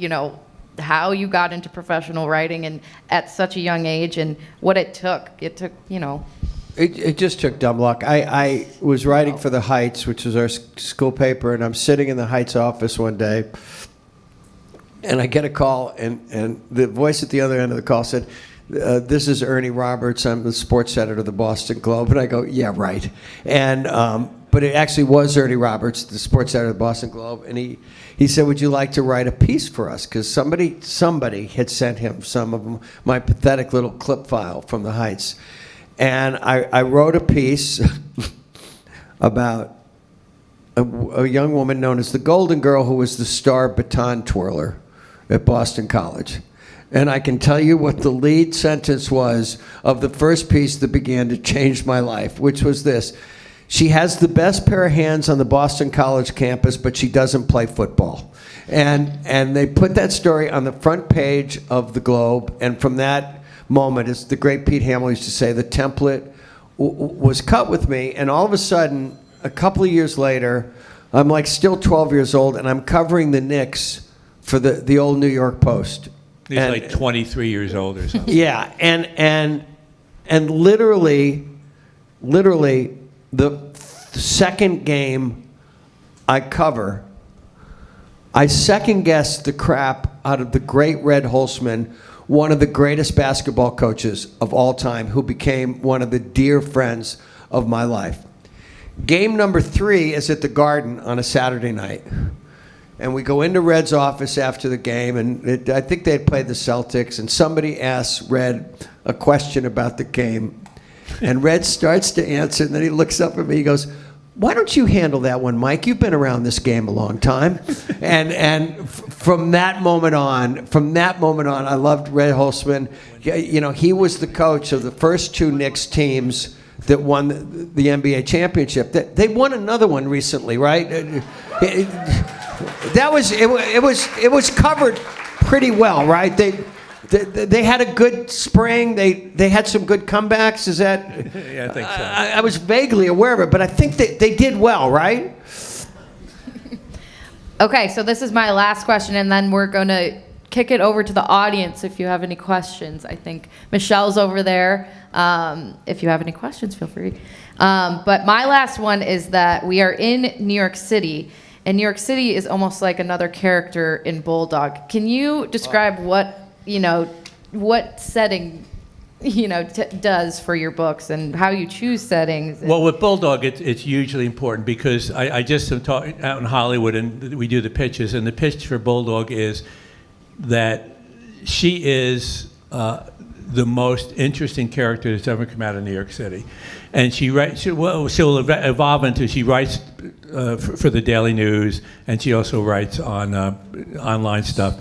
how you got into professional writing and at such a young age and what it took? It took. It just took dumb luck. I was writing for the Heights, which was our school paper, and I'm sitting in the Heights office one day, and I get a call, and the voice at the other end of the call said, this is Ernie Roberts. I'm the sports editor of the Boston Globe. And I go, yeah, right. And but it actually was Ernie Roberts, the sports editor of the Boston Globe, and he said, would you like to write a piece for us? Because somebody had sent him some of my pathetic little clip file from the Heights. And I wrote a piece about a young woman known as the Golden Girl who was the star baton twirler at Boston College. And I can tell you what the lead sentence was of the first piece that began to change my life, which was this. She has the best pair of hands on the Boston College campus, but she doesn't play football. And they put that story on the front page of the Globe, and from that moment, as the great Pete Hamill used to say, the template was cut with me, and all of a sudden, a couple of years later, I'm like still 12 years old, and I'm covering the Knicks for the old New York Post. He's like 23 years old or something. Yeah, and literally, the second game I cover, I second-guessed the crap out of the great Red Holzman, one of the greatest basketball coaches of all time, who became one of the dear friends of my life. Game number 3 is at the Garden on a Saturday night. And we go into Red's office after the game, and I think they had played the Celtics, and somebody asks Red a question about the game. And Red starts to answer, and then he looks up at me, he goes, "Why don't you handle that one, Mike? You've been around this game a long time." And from that moment on, I loved Red Holzman. You know, he was the coach of the first 2 Knicks teams that won the NBA championship. They won another one recently, right? It was covered pretty well, right? They had a good spring. They had some good comebacks. Is that? Yeah, I think so. I was vaguely aware of it, but I think they did well, right? Okay, so this is my last question, and then we're going to kick it over to the audience if you have any questions. I think Michelle's over there. If you have any questions, feel free. But my last one is that we are in New York City, and New York City is almost like another character in Bulldog. Can you describe what setting, does for your books and how you choose settings? Well, with Bulldog, it's hugely important because I just am talking out in Hollywood, and we do the pitches, and the pitch for Bulldog is that she is the most interesting character that's ever come out of New York City, and she'll evolve into she writes for the Daily News, and she also writes on online stuff.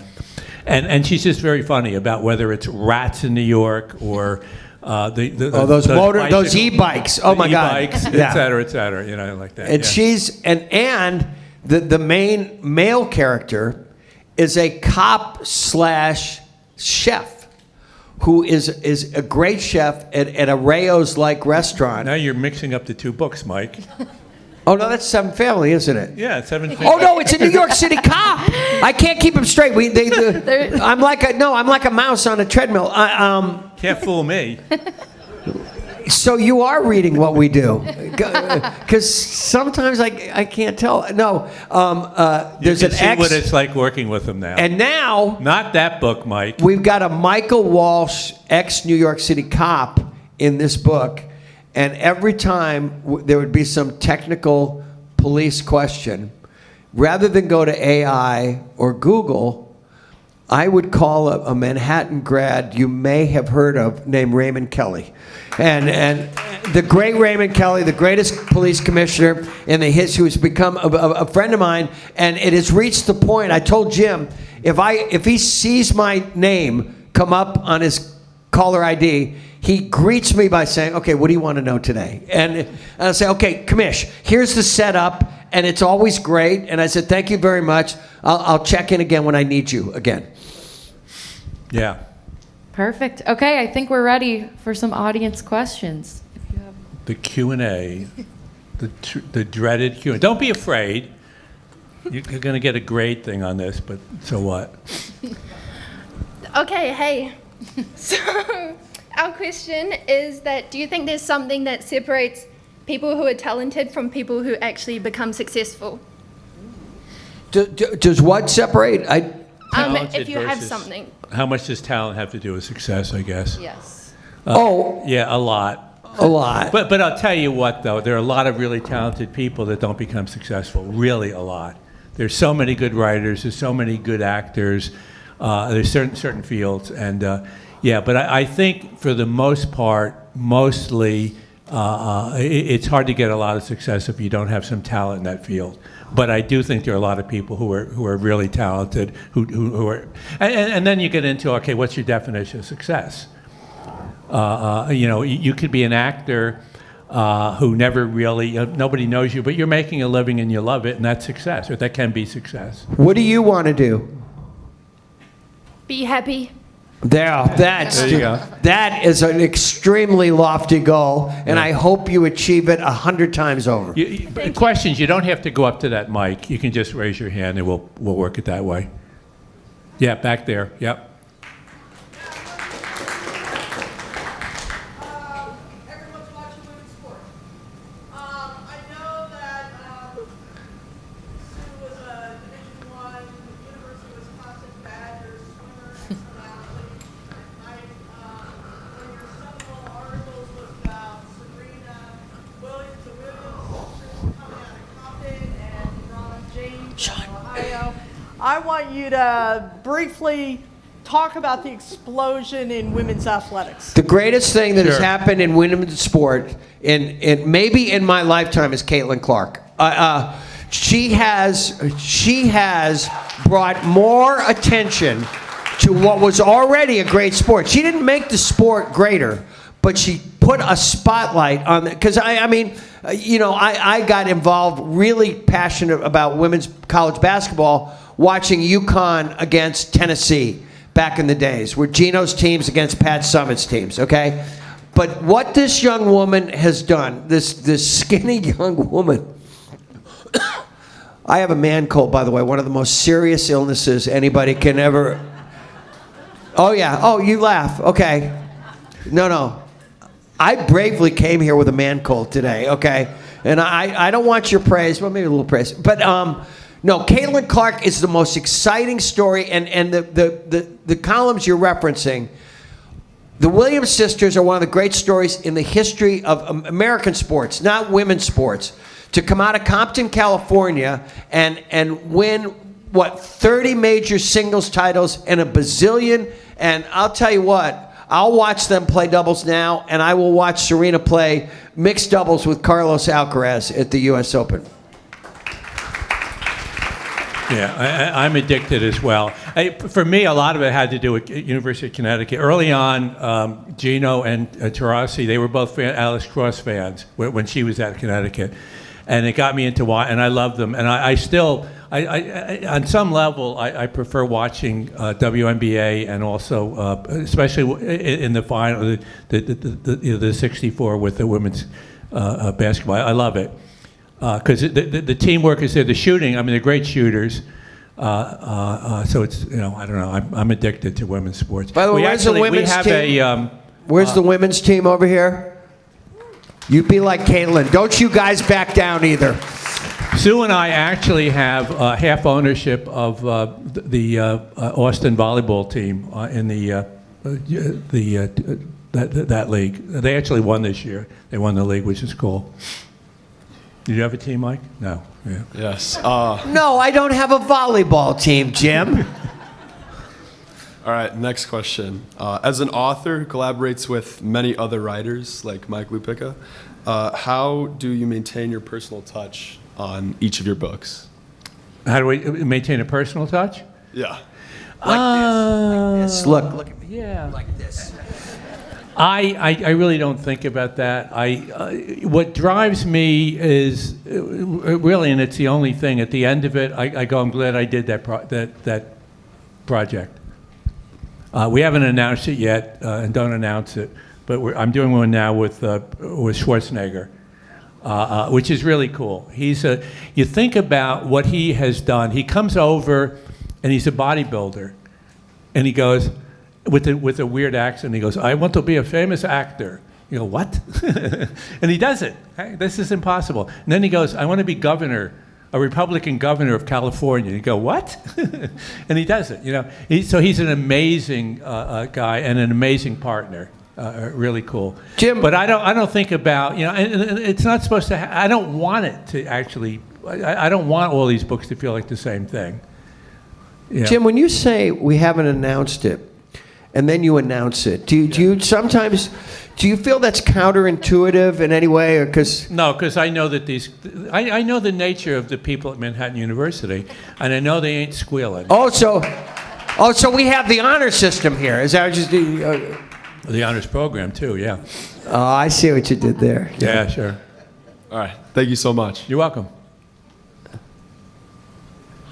And she's just very funny about whether it's rats in New York or those e-bikes. Oh my God, e-bikes, et cetera, like that. And she's and the main male character is a cop / chef who is a great chef at a Rayo's-like restaurant. Now you're mixing up the 2 books, Mike. Oh no, that's Seven Family, isn't it? Yeah, it's 7 Family. Oh no, it's a New York City cop. I can't keep them straight. I'm like a mouse on a treadmill. Can't fool me. So you are reading what we do, because sometimes I can't tell. No, there's you can an see what it's like working with them now. And now not that book, Mike. We've got a Michael Walsh, ex-New York City cop, in this book. And every time there would be some technical police question, rather than go to AI or Google, I would call a Manhattan grad you may have heard of named Raymond Kelly. And the great Raymond Kelly, the greatest police commissioner in the history, who's become a friend of mine. And it has reached the point, I told Jim, if he sees my name come up on his caller ID, he greets me by saying, "Okay, what do you want to know today?" And I'll say, "Okay, Commish, here's the setup," and it's always great. And I said, "Thank you very much. I'll check in again when I need you again." Yeah. Perfect. Okay, I think we're ready for some audience questions. If you have... The Q&A, the dreaded Q&A. Don't be afraid. You're going to get a grade thing on this, but so what? Okay, hey. So our question is that do you think there's something that separates people who are talented from people who actually become successful? Does what separate? If you have something. How much does talent have to do with success, I guess? Yes. Yeah, a lot. A lot. But I'll tell you what, though. There are a lot of really talented people that don't become successful. Really a lot. There's so many good writers. There's so many good actors. There's certain fields. And, but I think for the most part, mostly, it's hard to get a lot of success if you don't have some talent in that field. But I do think there are a lot of people who are really talented who are, and then you get into, okay, what's your definition of success? You could be an actor who never really, nobody knows you, but you're making a living and you love it, and that's success, or that can be success. What do you want to do? Be happy. There you go. That is an extremely lofty goal, and I hope you achieve it 100 times over. Questions, you don't have to go up to that mic. You can just raise your hand and we'll work it that way. Yeah, back there. Yep. Everyone's watching women's sport. I know that Sue was a Division I University of Wisconsin Badgers swimmer and some athlete. One of your seminal articles was about Serena Williams, the women's sisters coming out of Compton, and LeBron James from Ohio. I want you to briefly talk about the explosion in women's athletics. The greatest thing that has happened in women's sport, in maybe in my lifetime, is Caitlin Clark. She has brought more attention to what was already a great sport. She didn't make the sport greater, but she put a spotlight on it. Because I got involved, really passionate about women's college basketball, watching UConn against Tennessee back in the days, where Gino's teams against Pat Summitt's teams, okay? But what this young woman has done, this skinny young woman, I have a man cold, by the way, one of the most serious illnesses anybody can ever... Oh, yeah. Oh, you laugh. Okay. No. I bravely came here with a man cold today, okay? And I don't want your praise, well, maybe a little praise. But, no, Caitlin Clark is the most exciting story, and the columns you're referencing, the Williams sisters are one of the great stories in the history of American sports, not women's sports, to come out of Compton, California, and win, 30 major singles titles and a bazillion, and I'll tell you what, I'll watch them play doubles now, and I will watch Serena play mixed doubles with Carlos Alcaraz at the U.S. Open. Yeah, I'm addicted as well. For me, a lot of it had to do with University of Connecticut. Early on, Gino and Taurasi, they were both Alice Cross fans when she was at Connecticut. And it got me into and I love them. And I still, on some level, I prefer watching WNBA, and also, especially in the final, the 64 with the women's basketball. I love it. Because the teamwork is there, the shooting, I mean, they're great shooters. So it's, I don't know, I'm addicted to women's sports. By the way, where's the women's team? Where's the women's team over here? You be like Caitlin. Don't you guys back down either. Sue and I actually have half ownership of the Austin volleyball team in that league. They actually won this year. They won the league, which is cool. Did you have a team, Mike? No. Yeah. Yes. No, I don't have a volleyball team, Jim. All right, next question. As an author who collaborates with many other writers, like Mike Lupica, how do you maintain your personal touch on each of your books? How do we maintain a personal touch? Yeah. Like this. Look at me. Yeah. Like this. I really don't think about that. What drives me is really, and it's the only thing. At the end of it, I go, I'm glad I did that project. We haven't announced it yet, and don't announce it. But I'm doing one now with Schwarzenegger, which is really cool. You think about what he has done. He comes over, and he's a bodybuilder, and he goes, with a weird accent, he goes, I want to be a famous actor. You go, what? And he does it. Hey, this is impossible. And then he goes, I want to be governor, a Republican governor of California. And you go, what? And he does it. So he's an amazing guy and an amazing partner. Really cool. Jim, but I don't think about, and it's not supposed to, I don't want it to actually, I don't want all these books to feel like the same thing. Jim, when you say we haven't announced it, and then you announce it, do you sometimes, do you feel that's counterintuitive in any way, or because? No, because I know that I know the nature of the people at Manhattan University, and I know they ain't squealing. So we have the honor system here. Is that just the honors program too? Yeah. Oh, I see what you did there. Yeah, sure. All right. Thank you so much. You're welcome.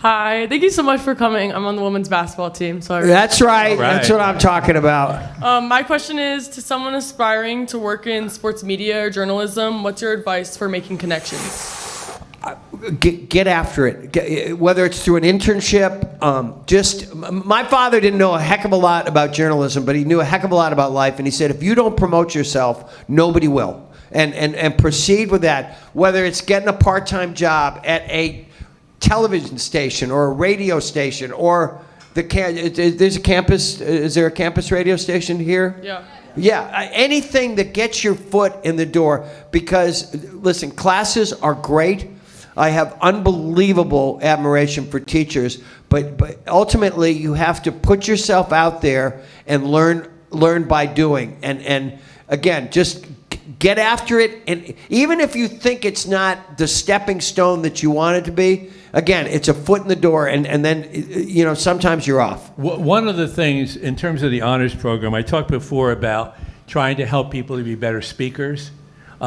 Hi, thank you so much for coming. I'm on the women's basketball team, so That's right. All right. That's what I'm talking about. my question is to someone aspiring to work in sports media or journalism, what's your advice for making connections? Get after it. Whether it's through an internship, my father didn't know a heck of a lot about journalism, but he knew a heck of a lot about life. And he said, if you don't promote yourself, nobody will. And proceed with that. Whether it's getting a part-time job at a television station or a radio station or there's a campus. Is there a campus radio station here? Yeah. Yeah, anything that gets your foot in the door. Because listen, classes are great. I have unbelievable admiration for teachers, but ultimately you have to put yourself out there and learn by doing. And again, just get after it. And even if you think it's not the stepping stone that you want it to be, again, it's a foot in the door, and then sometimes you're off. One of the things in terms of the honors program, I talked before about trying to help people to be better speakers.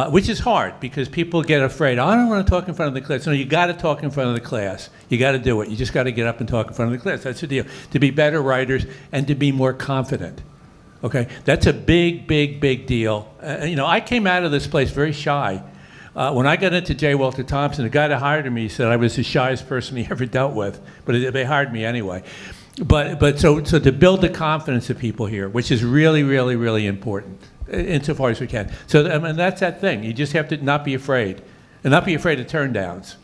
Which is hard because people get afraid. I don't want to talk in front of the class. No, you got to talk in front of the class. You got to do it. You just got to get up and talk in front of the class. That's the deal. To be better writers and to be more confident. Okay, that's a big, big, big deal. I came out of this place very shy. When I got into J. Walter Thompson, the guy that hired me said I was the shyest person he ever dealt with, but they hired me anyway. But so to build the confidence of people here, which is really, really, really important. Insofar as we can. So that's that thing. You just have to not be afraid, and not be afraid of turn downs.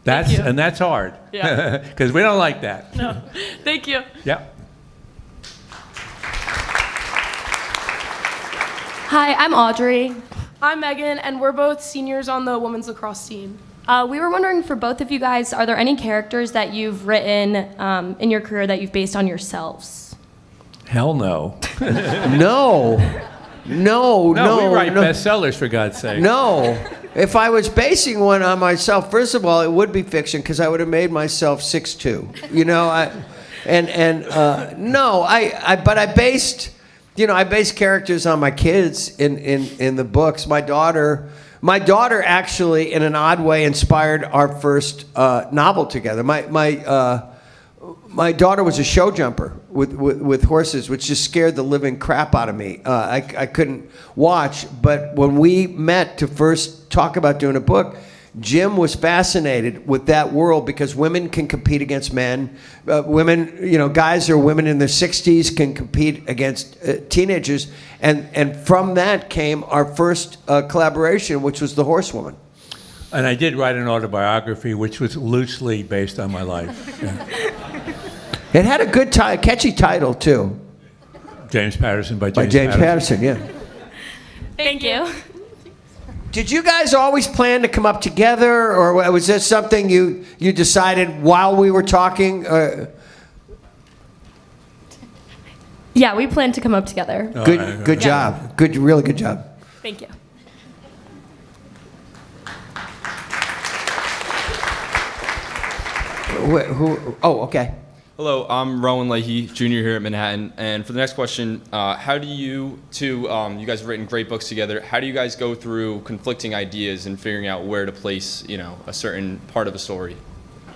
And that's hard. Yeah. Because we don't like that. No, thank you. Yeah. Hi, I'm Audrey. I'm Megan, and we're both seniors on the women's lacrosse team. We were wondering for both of you guys, are there any characters that you've written in your career that you've based on yourselves? Hell no. No. We write bestsellers, for God's sake. No. If I was basing one on myself, first of all, it would be fiction because I would have made myself 6'2". But I based characters on my kids in the books. My daughter actually, in an odd way, inspired our first novel together. My daughter was a show jumper with horses, which just scared the living crap out of me. I couldn't watch, but when we met to first talk about doing a book, Jim was fascinated with that world because women can compete against men. Guys or women in their 60s can compete against teenagers. And from that came our first collaboration, which was The Horsewoman. And I did write an autobiography, which was loosely based on my life. Yeah. It had a good catchy title, too. James Patterson by James Patterson, yeah. Thank you. Did you guys always plan to come up together, or was this something you decided while we were talking? Yeah, we plan to come up together. Good job. Really good job. Thank you. Oh, okay. Hello, I'm Rowan Leahy, junior here at Manhattan. And for the next question, how do you two, you guys have written great books together, how do you guys go through conflicting ideas and figuring out where to place, a certain part of a story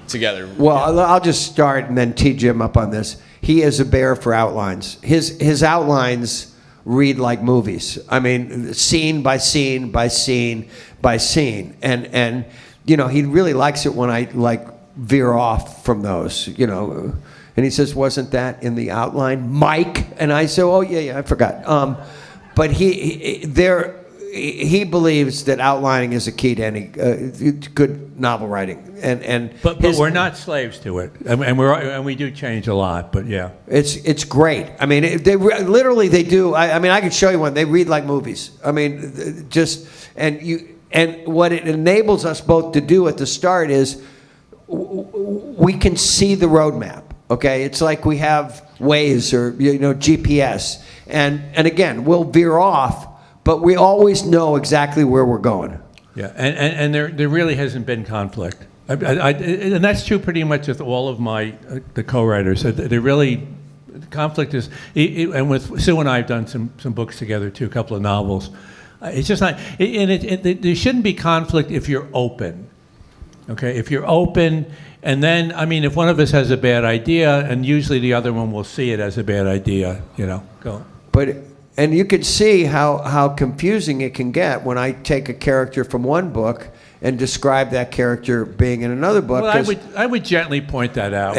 together? Well, I'll just start and then tee Jim up on this. He is a bear for outlines. His outlines read like movies. I mean, scene by scene by scene by scene. And he really likes it when I veer off from those, And he says, wasn't that in the outline, Mike? And I say, oh, yeah, I forgot. But he believes that outlining is a key to any good novel writing. But we're not slaves to it. And we do change a lot, but yeah. It's great. I mean, they do. I could show you one. They read like movies. I mean, and what it enables us both to do at the start is we can see the roadmap. Okay, it's like we have Waze or GPS, and again we'll veer off, but we always know exactly where we're going. Yeah, and there really hasn't been conflict, and that's true pretty much with all of the co-writers. Conflict is, and with Sue and I have done some books together too, a couple of novels. It's just not, there shouldn't be conflict if you're open. Okay, if you're open, and then, I mean, if one of us has a bad idea, and usually the other one will see it as a bad idea, go. But, and you could see how confusing it can get when I take a character from one book and describe that character being in another book. Well, I would gently point that out.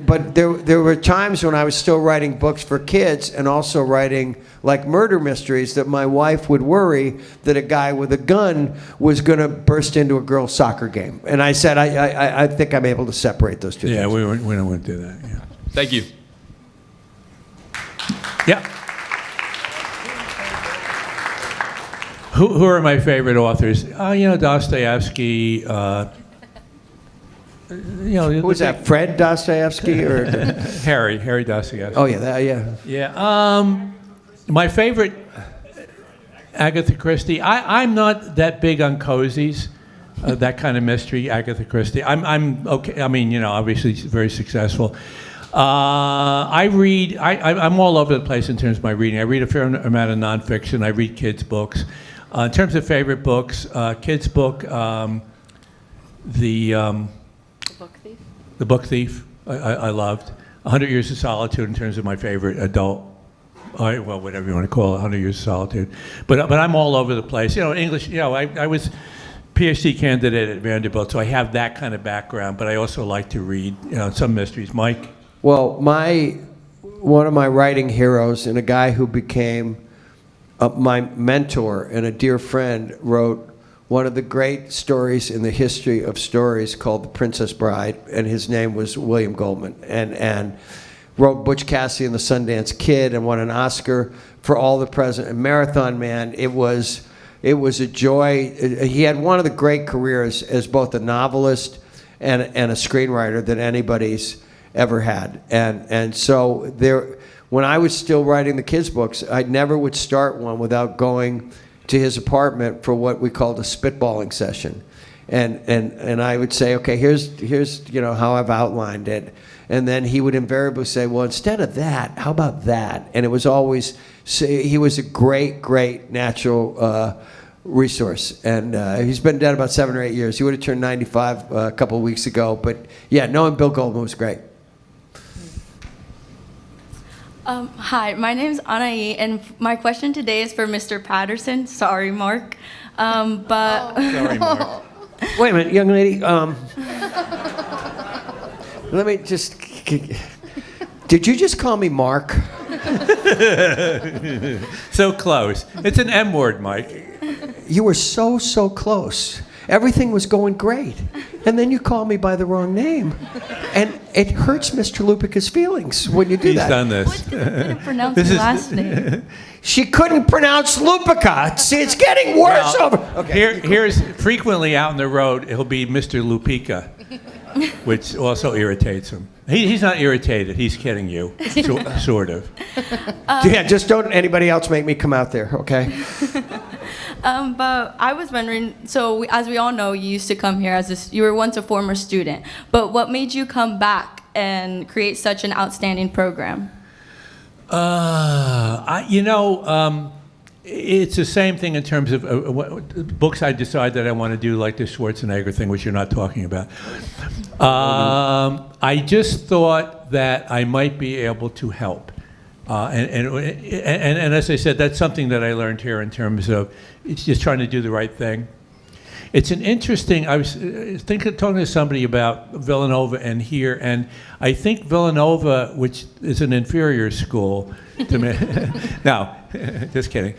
But there were times when I was still writing books for kids and also writing like murder mysteries that my wife would worry that a guy with a gun was going to burst into a girls' soccer game. And I said, I think I'm able to separate those two things. Yeah, we don't want to do that. Yeah. Thank you. Yeah. Who are my favorite authors? Dostoevsky. Who was that? Fred Dostoevsky or Harry Dostoevsky. Oh yeah, yeah. Yeah. My favorite, Agatha Christie. I'm not that big on cozies, that kind of mystery. Agatha Christie. I'm okay. I mean, obviously she's very successful. I read. I'm all over the place in terms of my reading. I read a fair amount of nonfiction. I read kids' books. In terms of favorite books, kids' book, The Book Thief. The Book Thief. I loved. 100 Years of Solitude in terms of my favorite adult. Well, whatever you want to call it, 100 Years of Solitude. But I'm all over the place. English. I was PhD candidate at Vanderbilt, so I have that kind of background. But I also like to read, some mysteries. Mike. Well, one of my writing heroes and a guy who became my mentor and a dear friend wrote one of the great stories in the history of stories called The Princess Bride, and his name was William Goldman, and wrote Butch Cassidy and the Sundance Kid and won an Oscar for All the President and Marathon Man. It was a joy. He had one of the great careers as both a novelist and a screenwriter that anybody's ever had. And so when I was still writing the kids' books, I never would start one without going to his apartment for what we called a spitballing session. And I would say, okay, here's how I've outlined it. And then he would invariably say, well, instead of that, how about that? And it was always, he was a great natural resource. And he's been dead about 7 or 8 years. He would have turned 95 a couple of weeks ago. But yeah, knowing Bill Goldman was great. Hi, my name is Anaí, and my question today is for Mr. Patterson. Sorry, Mark. Sorry, Mark. Wait a minute, young lady. Let me just... Did you just call me Mark? So close. It's an M word, Mike. You were so close. Everything was going great. And then you call me by the wrong name. And it hurts Mr. Lupica's feelings when you do that. He's done this. What's couldn't pronounce your last name? She couldn't pronounce Lupica. See, it's getting worse over. Okay. Here's frequently out on the road, it'll be Mr. Lupica, which also irritates him. He's not irritated. He's kidding you, sort of. Yeah, just don't anybody else make me come out there, okay? But I was wondering, so as we all know, you used to come here you were once a former student, but what made you come back and create such an outstanding program? It's the same thing in terms of books I decide that I want to do, like the Schwarzenegger thing, which you're not talking about. I just thought that I might be able to help. And as I said, that's something that I learned here in terms of it's just trying to do the right thing. It's an interesting, I was talking to somebody about Villanova and here, and I think Villanova, which is an inferior school to me, no, just kidding.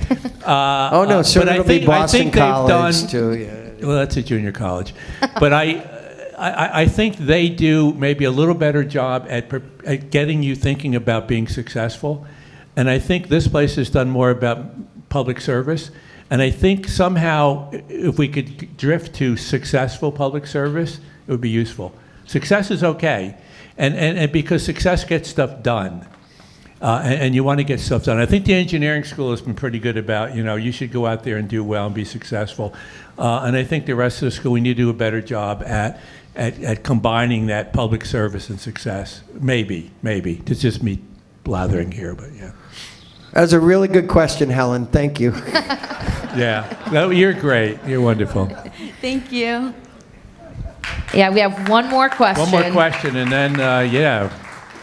Oh no, soon it'll be Boston College too. Yeah. Well, that's a junior college, but I think they do maybe a little better job at getting you thinking about being successful, and I think this place has done more about public service. And I think somehow, if we could drift to successful public service, it would be useful. Success is okay, and because success gets stuff done, and you want to get stuff done. I think the engineering school has been pretty good about, you should go out there and do well and be successful. And I think the rest of the school, we need to do a better job at combining that public service and success. Maybe. It's just me blathering here, but yeah. That's a really good question, Helen. Thank you. Yeah. No, you're great. You're wonderful. Thank you. Yeah, we have one more question. One more question, and then, yeah.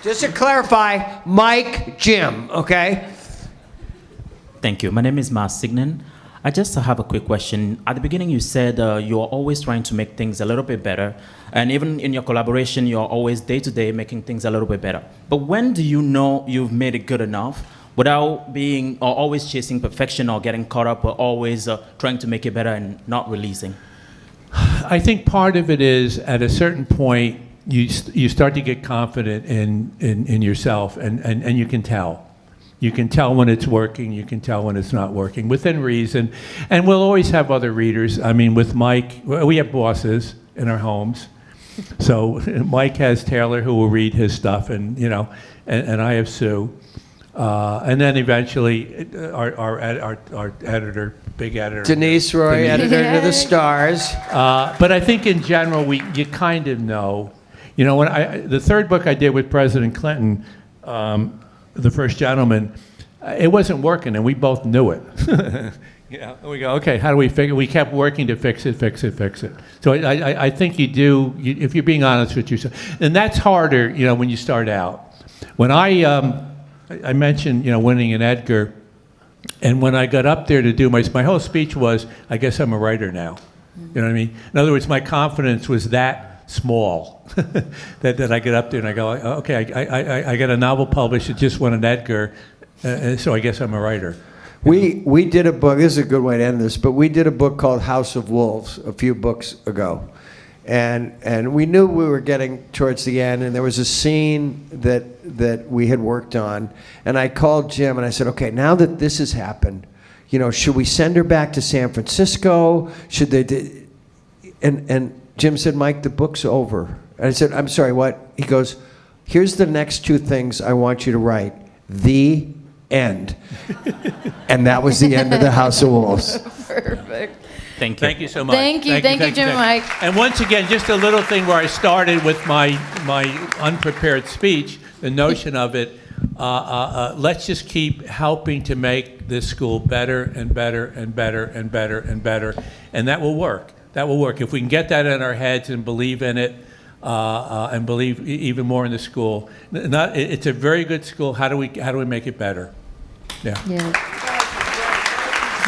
Just to clarify, Mike, Jim, okay? Thank you. My name is Mars Signan. I just have a quick question. At the beginning, you said you're always trying to make things a little bit better. And even in your collaboration, you're always day-to-day making things a little bit better. But when do you know you've made it good enough without being or always chasing perfection or getting caught up or always trying to make it better and not releasing? I think part of it is at a certain point, you start to get confident in yourself, and you can tell. You can tell when it's working, you can tell when it's not working, within reason. And we'll always have other readers. I mean, with Mike, we have bosses in our homes. So Mike has Taylor who will read his stuff, and and I have Sue. And then eventually our editor, big editor. Denise Roy, editor to the Stars. But I think in general, you kind of know. When the third book I did with President Clinton, The First Gentleman, it wasn't working, and we both knew it. And we go, okay, how do we figure? We kept working to fix it. So I think you do, if you're being honest with yourself. And that's harder, when you start out. When I mentioned, winning an Edgar, and when I got up there to do my whole speech was, I guess I'm a writer now. You know what I mean? In other words, my confidence was that small that I get up there and I go, okay, I got a novel published, it just won an Edgar, so I guess I'm a writer. We did a book, this is a good way to end this, but we did a book called House of Wolves a few books ago. And we knew we were getting towards the end, and there was a scene that we had worked on, and I called Jim and I said, okay, now that this has happened, should we send her back to San Francisco? Should they? And Jim said, Mike, the book's over. And I said, I'm sorry, what? He goes, here's the next two things I want you to write. The end. And that was the end of the House of Wolves. Perfect. Thank you. Thank you so much. Thank you, Jim and Mike. And once again, just a little thing where I started with my unprepared speech, the notion of it, let's just keep helping to make this school better and better and better and better and better, and that will work. That will work. If we can get that in our heads and believe in it, and believe even more in the school. It's a very good school. How do we make it better? Yeah.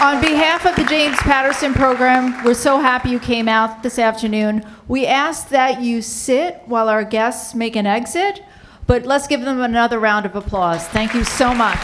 On behalf of the James Patterson Program, we're so happy you came out this afternoon. We ask that you sit while our guests make an exit, but let's give them another round of applause. Thank you so much.